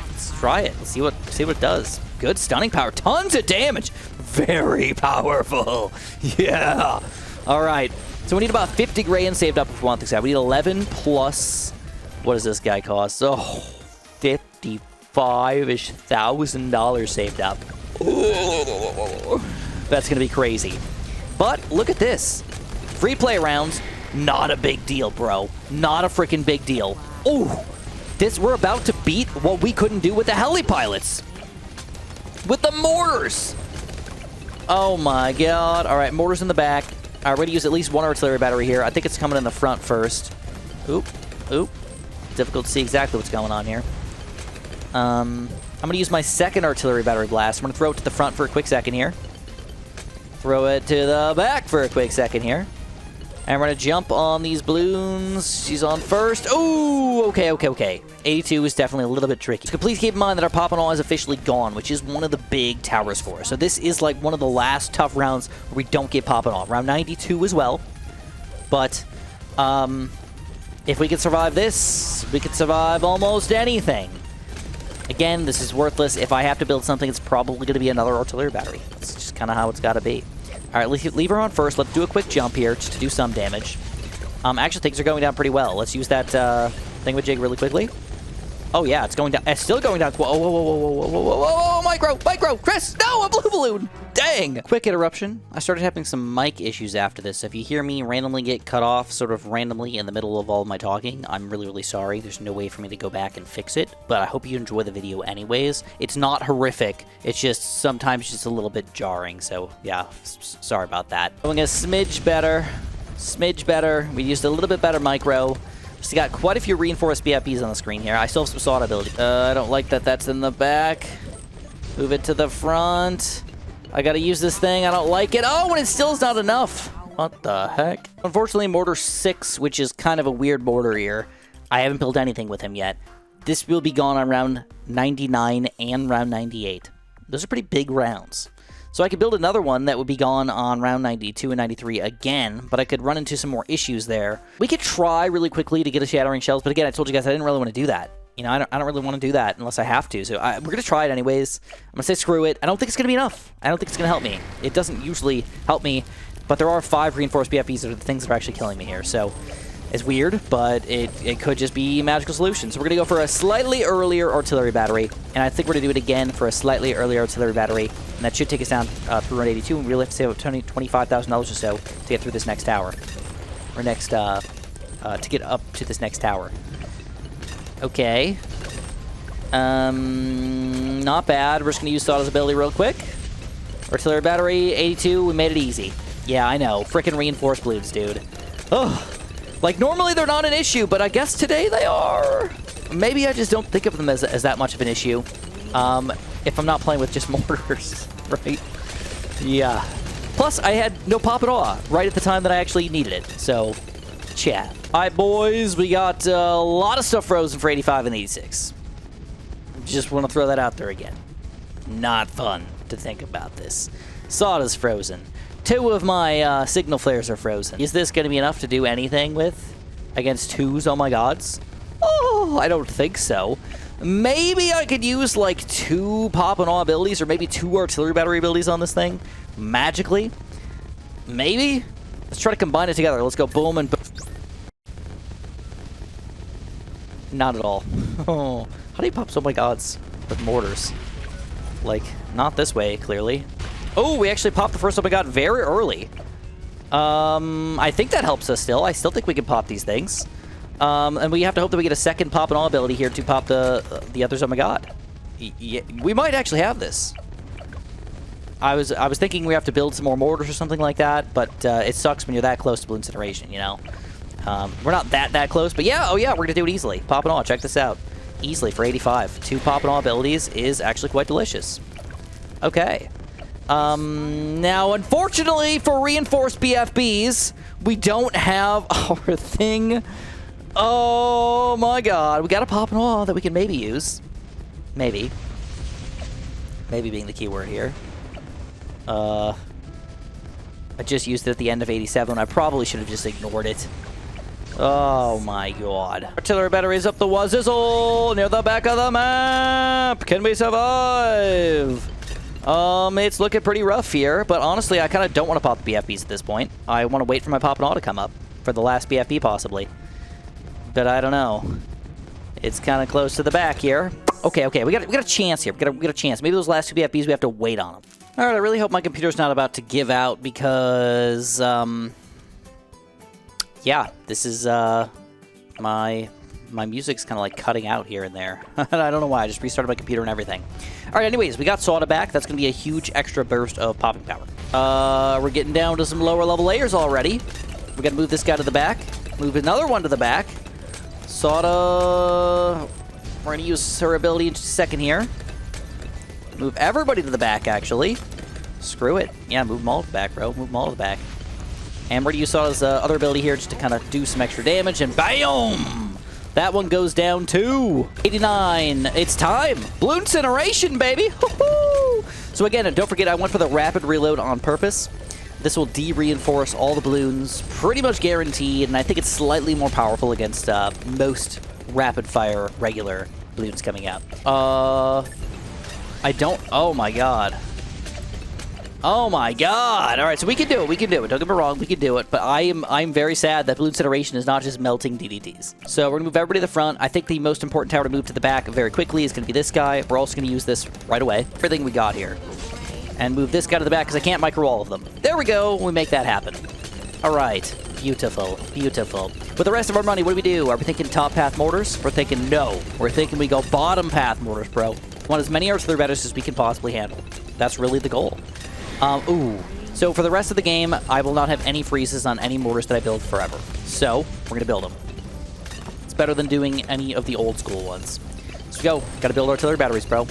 Let's try it. Let's see what it does. Good stunning power. Tons of damage. Very powerful. Yeah. All right. So we need about 50 grand saved up if we want this guy. We need 11 plus. What does this guy cost? Oh, $55-ish thousand saved up. Ooh, that's gonna be crazy. But look at this. Free play rounds, not a big deal, bro. Not a freaking big deal. Oh, we're about to beat what we couldn't do with the heli pilots. With the mortars. Oh my god. All right, mortars in the back. I already used at least one artillery battery here. I think it's coming in the front first. Oop, oop. Difficult to see exactly what's going on here. I'm going to use my second artillery battery blast. I'm going to throw it to the front for a quick second here. Throw it to the back for a quick second here. And we're going to jump on these balloons. She's on first. Oh, okay. 82 is definitely a little bit tricky. So please keep in mind that our pop and all is officially gone, which is one of the big towers for us. So this is like one of the last tough rounds where we don't get pop and all. Round 92 as well. But, if we can survive this, we can survive almost anything. Again, this is worthless. If I have to build something, it's probably going to be another artillery battery. That's just kind of how it's got to be. All right, leave her on first. Let's do a quick jump here just to do some damage. Actually, things are going down pretty well. Let's use that thingamajig really quickly. Oh, yeah, it's going down. It's still going down. Whoa, micro, Chris, no, a blue balloon. Dang. Quick interruption. I started having some mic issues after this. If you hear me randomly get cut off, sort of randomly in the middle of all of my talking, I'm really, really sorry. There's no way for me to go back and fix it, but I hope you enjoy the video anyways. It's not horrific. It's just sometimes just a little bit jarring, so yeah, sorry about that. Going a smidge better. We used a little bit better micro. So got quite a few reinforced BFBs on the screen here. I still have some SWAT ability. I don't like that that's in the back. Move it to the front. I gotta use this thing. I don't like it. Oh, and it still is not enough. What the heck? Unfortunately, Mortar 6, which is kind of a weird mortar here, I haven't built anything with him yet. This will be gone on round 99 and round 98. Those are pretty big rounds. So I could build another one that would be gone on round 92 and 93 again, but I could run into some more issues there. We could try really quickly to get a Shattering Shells, but again, I told you guys I didn't really want to do that. You know, I don't really want to do that unless I have to, so we're going to try it anyways. I'm going to say screw it. I don't think it's going to be enough. I don't think it's going to help me. It doesn't usually help me, but there are 5 reinforced BFBs that are the things that are actually killing me here, so it's weird, but it could just be a magical solution. So we're going to go for a slightly earlier artillery battery, and I think we're going to do it again for a slightly earlier artillery battery, and that should take us down through round 82, and we really have to save up $25,000 or so to get through this next tower, or next, to get up to this next tower. Okay. Not bad. We're just going to use Sawd's ability real quick. Artillery battery, 82, we made it easy. Yeah, I know. Frickin' reinforced balloons, dude. Ugh. Like, normally they're not an issue, but I guess today they are. Maybe I just don't think of them as that much of an issue. If I'm not playing with just mortars, right? Yeah. Plus, I had no pop at all right at the time that I actually needed it. So, chat. All right, boys, we got a lot of stuff frozen for 85 and 86. Just want to throw that out there again. Not fun to think about this. Sawda's frozen. 2 of my signal flares are frozen. Is this going to be enough to do anything with against 2s? Oh my gods. Oh, I don't think so. Maybe I could use like 2 pop and awe abilities, or maybe 2 artillery battery abilities on this thing magically. Maybe. Let's try to combine it together. Let's go boom and boom. Not at all. Oh, how do you pop so many gods with mortars? Like, not this way, clearly. Oh, we actually popped the first one we got very early. I think that helps us still. I still think we can pop these things. And we have to hope that we get a second pop and all ability here to pop the others. Oh my god. Yeah, we might actually have this. I was thinking we have to build some more mortars or something like that, but it sucks when you're that close to Bloons incineration, you know? We're not that close, but yeah, oh yeah, we're gonna do it easily. Pop and all, check this out. Easily for 85. 2 pop and all abilities is actually quite delicious. Okay. Now, unfortunately for reinforced BFBs, we don't have our thing. Oh my god, we got a pop and all that we can maybe use. Maybe. Maybe being the key word here. I just used it at the end of 87. I probably should have just ignored it. Oh my god. Artillery batteries up the Wazizzle near the back of the map. Can we survive? It's looking pretty rough here, but honestly, I kind of don't want to pop the BFBs at this point. I want to wait for my pop and all to come up for the last BFB possibly. But I don't know. It's kind of close to the back here. Okay, we got a chance here. We got a chance. Maybe those last 2 BFBs, we have to wait on them. All right, I really hope my computer's not about to give out because, yeah, this is, my music's kind of like cutting out here and there. I don't know why. I just restarted my computer and everything. All right, anyways, we got Sawda back. That's going to be a huge extra burst of popping power. We're getting down to some lower level layers already. We got to move this guy to the back. Move another one to the back. Sawda, we're going to use her ability in just a second here. Move everybody to the back, actually. Screw it. Yeah, move them all to the back, bro. Move them all to the back. And we're going to use Sawda's other ability here just to kind of do some extra damage, and BAM! That one goes down to 89. It's time. Bloons incineration, baby. So again, don't forget, I went for the rapid reload on purpose. This will de-reinforce all the balloons, pretty much guaranteed, and I think it's slightly more powerful against most rapid-fire regular balloons coming out. I don't... Oh, my God. Oh, my God. All right, so we can do it. We can do it. Don't get me wrong. We can do it. But I'm very sad that Bloons incineration is not just melting DDTs. So we're going to move everybody to the front. I think the most important tower to move to the back very quickly is going to be this guy. We're also going to use this right away. Everything we got here. And move this guy to the back because I can't micro all of them. There we go. We make that happen. All right. Beautiful. Beautiful. With the rest of our money, what do? Are we thinking top path mortars? We're thinking no. We're thinking we go bottom path mortars, bro. Want as many artillery batteries as we can possibly handle. That's really the goal. So for the rest of the game, I will not have any freezes on any mortars that I build forever. So we're going to build them. It's better than doing any of the old school ones. Let's go. Got to build artillery batteries, bro.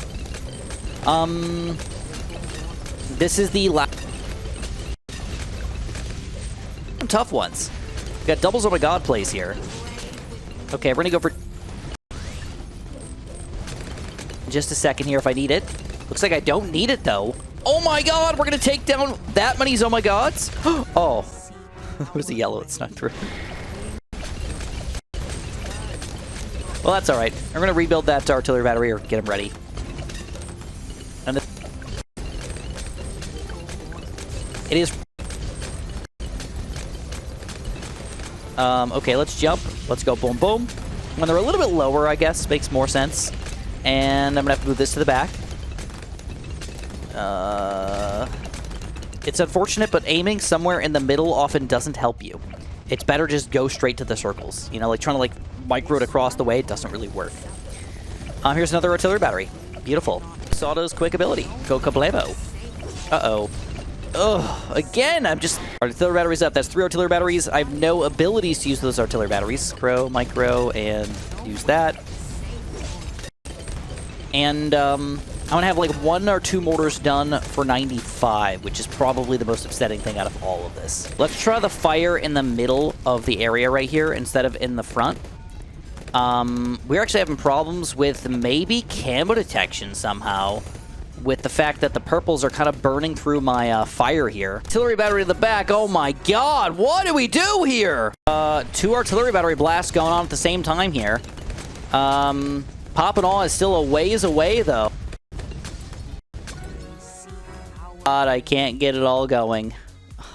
This is the last... some tough ones. We got doubles oh my god plays here. Okay, we're gonna go for just a second here if I need it. Looks like I don't need it though. Oh my god, we're gonna take down that many oh my gods. Oh, it was a yellow that snuck through. Well, that's all right. I'm gonna rebuild that artillery battery or get him ready. And it is. Okay, let's jump. Let's go boom, boom. When they're a little bit lower, I guess, makes more sense. And I'm gonna have to move this to the back. It's unfortunate, but aiming somewhere in the middle often doesn't help you. It's better just go straight to the circles. You know, like trying to like micro it across the way, it doesn't really work. Here's another artillery battery. Beautiful. Sawdo's quick ability. Go kablamo. Uh-oh. Ugh, again, I'm just... Artillery batteries up. That's 3 artillery batteries. I have no abilities to use those artillery batteries. Micro, and use that. And, I'm gonna have like 1 or 2 mortars done for 95, which is probably the most upsetting thing out of all of this. Let's try the fire in the middle of the area right here instead of in the front. We're actually having problems with maybe camo detection somehow, with the fact that the purples are kind of burning through my fire here. Artillery battery in the back. Oh my god, what do we do here? 2 artillery battery blasts going on at the same time here. Pop and Awe is still a ways away though. God, I can't get it all going.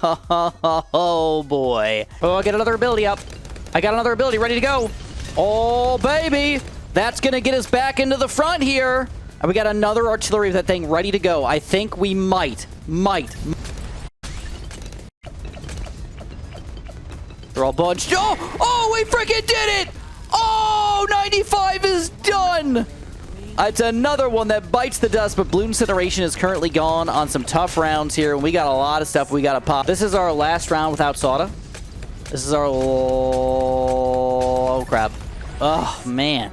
Oh boy. Oh, I got another ability up. I got another ability ready to go. Oh baby, that's gonna get us back into the front here. And we got another artillery of that thing ready to go. I think we might. They're all bunched. Oh, we freaking did it! Oh, 95 is done! It's another one that bites the dust, but Bloons Incineration is currently gone on some tough rounds here, and we got a lot of stuff we gotta pop. This is our last round without Sawda. This is our... Oh, crap. Oh, man.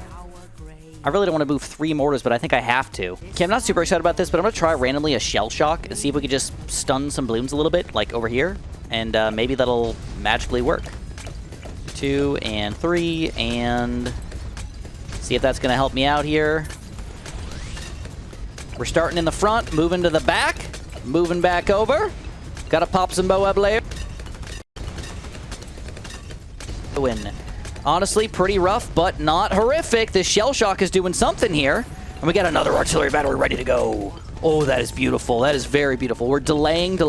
I really don't want to move 3 mortars, but I think I have to. Okay, I'm not super excited about this, but I'm going to try randomly a shell shock and see if we can just stun some balloons a little bit, like over here. And maybe that'll magically work. 2 and 3, and see if that's going to help me out here. We're starting in the front, moving to the back, moving back over. Got to pop some moab layer. Win. Honestly, pretty rough, but not horrific. This shell shock is doing something here. And we got another artillery battery ready to go. Oh, that is beautiful. That is very beautiful. We're delaying.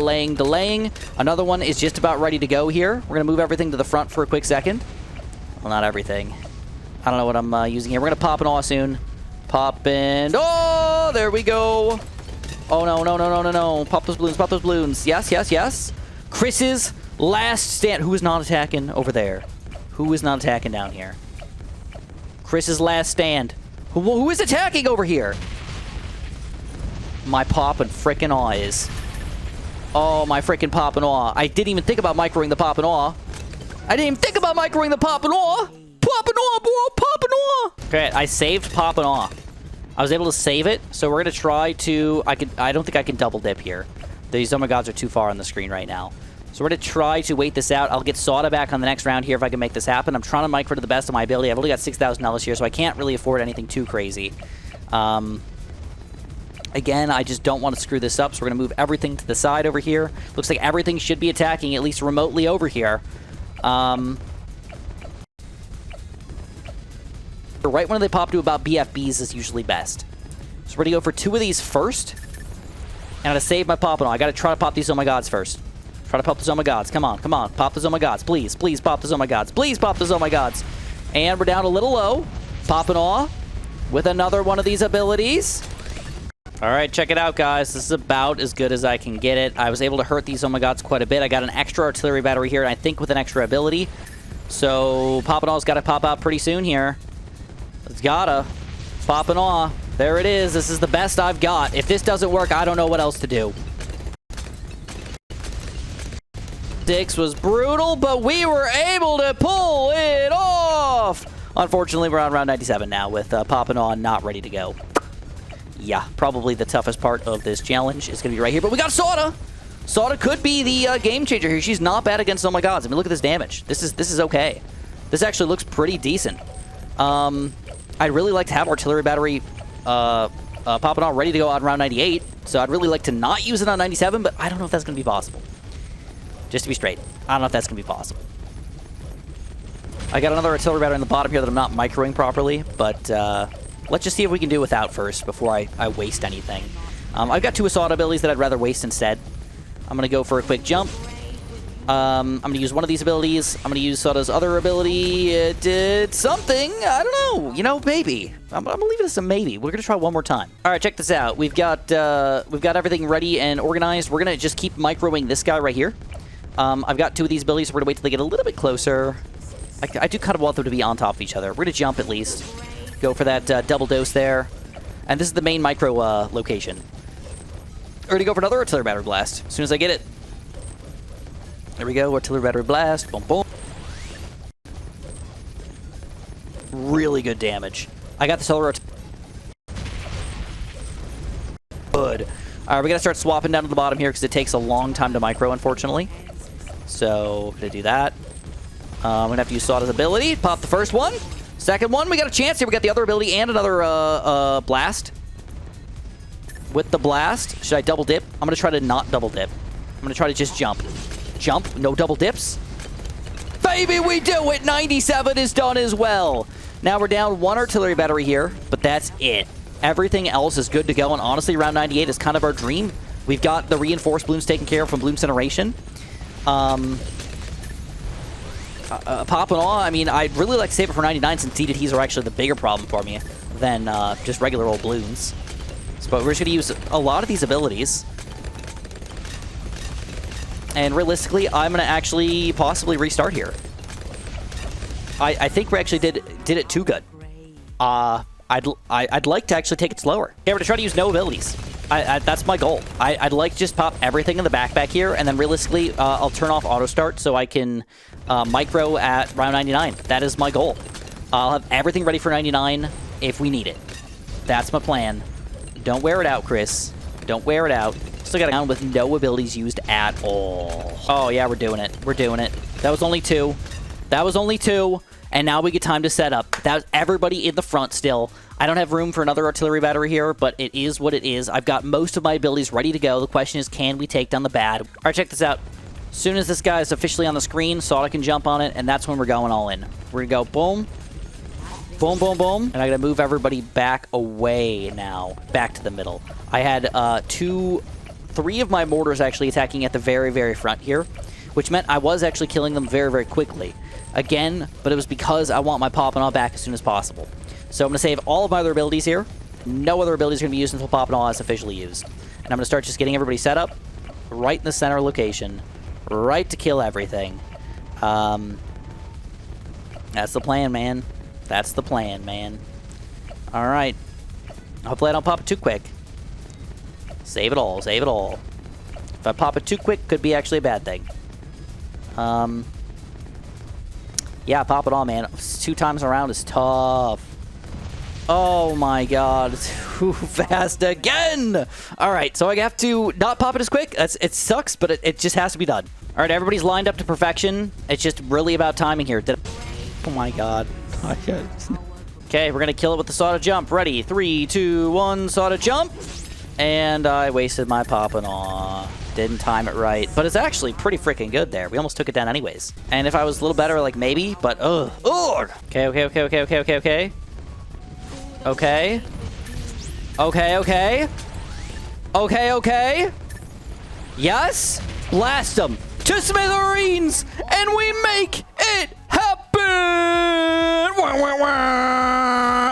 Another one is just about ready to go here. We're going to move everything to the front for a quick second. Well, not everything. I don't know what I'm using here. We're going to pop an Awe soon. Pop and... Oh, there we go. Oh, no. Pop those balloons, pop those balloons. Yes. Chris's last stand. Who is not attacking over there? Who is not attacking down here? Chris's last stand. Who is attacking over here? My Pop and frickin' Awe is. Oh, my frickin' Pop and Awe. I didn't even think about microing the Pop and Awe. I didn't even think about microing the Pop and Awe. Pop and Awe, bro. Pop and Awe. Okay, I saved Pop and Awe. I was able to save it, so we're gonna try to... I don't think I can double dip here. These oh my gods are too far on the screen right now. So we're going to try to wait this out. I'll get Sawda back on the next round here if I can make this happen. I'm trying to micro to the best of my ability. I've only got $6,000 here, so I can't really afford anything too crazy. Again, I just don't want to screw this up, so we're going to move everything to the side over here. Looks like everything should be attacking, at least remotely over here. Right when they pop to about BFBs is usually best. So we're going to go for 2 of these first. And I'm going to save my Pop and All. I got to try to pop these oh my gods first. Try to pop those oh my gods. Come on. Pop those oh my gods. Please pop those oh my gods. Please pop those oh my gods. And we're down a little low. Pop and Awe with another one of these abilities. All right, check it out, guys. This is about as good as I can get it. I was able to hurt these oh my gods quite a bit. I got an extra artillery battery here, and I think with an extra ability. So Pop and Awe's got to pop out pretty soon here. It's gotta. Pop and Awe. There it is. This is the best I've got. If this doesn't work, I don't know what else to do. 6 was brutal, but we were able to pull it off. Unfortunately, we're on round 97 now with Pop and Awe not ready to go. Yeah, probably the toughest part of this challenge is going to be right here, but we got Sawda. Sada could be the game changer here. She's not bad against Oh My Gods. I mean, look at this damage. This is okay. This actually looks pretty decent. I'd really like to have Artillery Battery popping on ready to go on round 98. So I'd really like to not use it on 97, but I don't know if that's going to be possible. Just to be straight, I don't know if that's going to be possible. I got another Artillery Battery on the bottom here that I'm not microing properly, but let's just see if we can do without first before I waste anything. I've got 2 Assault abilities that I'd rather waste instead. I'm going to go for a quick jump. I'm going to use one of these abilities. I'm going to use Sada's other ability. It did something. I don't know. You know, maybe. I'm going to leave it as a maybe. We're going to try one more time. All right, check this out. We've got everything ready and organized. We're going to just keep microing this guy right here. I've got 2 of these abilities. So we're going to wait till they get a little bit closer. I do kind of want them to be on top of each other. We're going to jump at least. Go for that double dose there. And this is the main micro location. We're going to go for another Artillery Battery Blast as soon as I get it. There we go, Artillery Battery Blast. Boom, boom. Really good damage. I got the solar. Good. All right, we're going to start swapping down to the bottom here because it takes a long time to micro, unfortunately. So, going to do that. I'm going to have to use Sada's ability. Pop the first one. Second one, we got a chance here. We got the other ability and another blast. With the blast, should I double dip? I'm going to try to not double dip. I'm going to try to just jump. Jump, no double dips. Baby, we do it! 97 is done as well. Now we're down 1 Artillery Battery here, but that's it. Everything else is good to go, and honestly, round 98 is kind of our dream. We've got the reinforced balloons taken care of from Bloons Incineration. Popping on, I mean, I'd really like to save it for 99 since DDTs are actually the bigger problem for me than just regular old balloons. But we're just going to use a lot of these abilities. And realistically, I'm going to actually possibly restart here. I think we actually did it too good. I'd like to actually take it slower. Okay, we're going to try to use no abilities. That's my goal. I'd like to just pop everything in the backpack here, and then realistically, I'll turn off auto start so I can micro at round 99. That is my goal. I'll have everything ready for 99 if we need it. That's my plan. Don't wear it out, Chris. Don't wear it out. Still got a down with no abilities used at all. Oh, yeah, we're doing it. We're doing it. That was only 2. That was only 2. And now we get time to set up. That's everybody in the front still. I don't have room for another Artillery Battery here, but it is what it is. I've got most of my abilities ready to go. The question is, can we take down the bad? All right, check this out. As soon as this guy is officially on the screen, Sada can jump on it, and that's when we're going all in. We're going to go boom. Boom, boom, boom. And I'm going to move everybody back away now. Back to the middle. I had 3 of my mortars actually attacking at the very, very front here, which meant I was actually killing them very, very quickly. Again, but it was because I want my Poppin' Aw back as soon as possible. So I'm going to save all of my other abilities here. No other abilities are going to be used until Poppin' Aw is officially used. And I'm going to start just getting everybody set up right in the center location. Right to kill everything. That's the plan, man. That's the plan, man. All right. Hopefully I don't pop it too quick. Save it all. Save it all. If I pop it too quick, could be actually a bad thing. Yeah, pop it all, man. 2 times around is tough. Oh my god. Too fast again! Alright, so I have to not pop it as quick. It sucks, but it just has to be done. Alright, everybody's lined up to perfection. It's just really about timing here. Oh my god. Okay, we're gonna kill it with the Sada jump. Ready? 3, 2, 1, Sada jump. And I wasted my Poppin' Aw. Didn't time it right. But it's actually pretty freaking good there. We almost took it down anyways. And if I was a little better, like maybe, but ugh. Ugh. Okay. Okay. Yes! Blast them to smithereens! And we make it happen!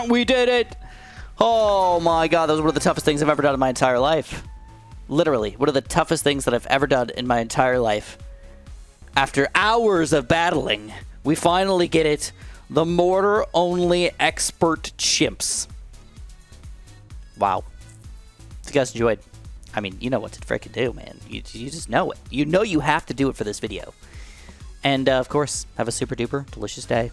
We did it! Oh my god, that was one of the toughest things I've ever done in my entire life. Literally, one of the toughest things that I've ever done in my entire life. After hours of battling, we finally get it. The Mortar-only Expert Chimps. Wow. If you guys enjoyed, I mean, you know what to freaking do, man. You just know it. You know you have to do it for this video. And, of course, have a super duper delicious day.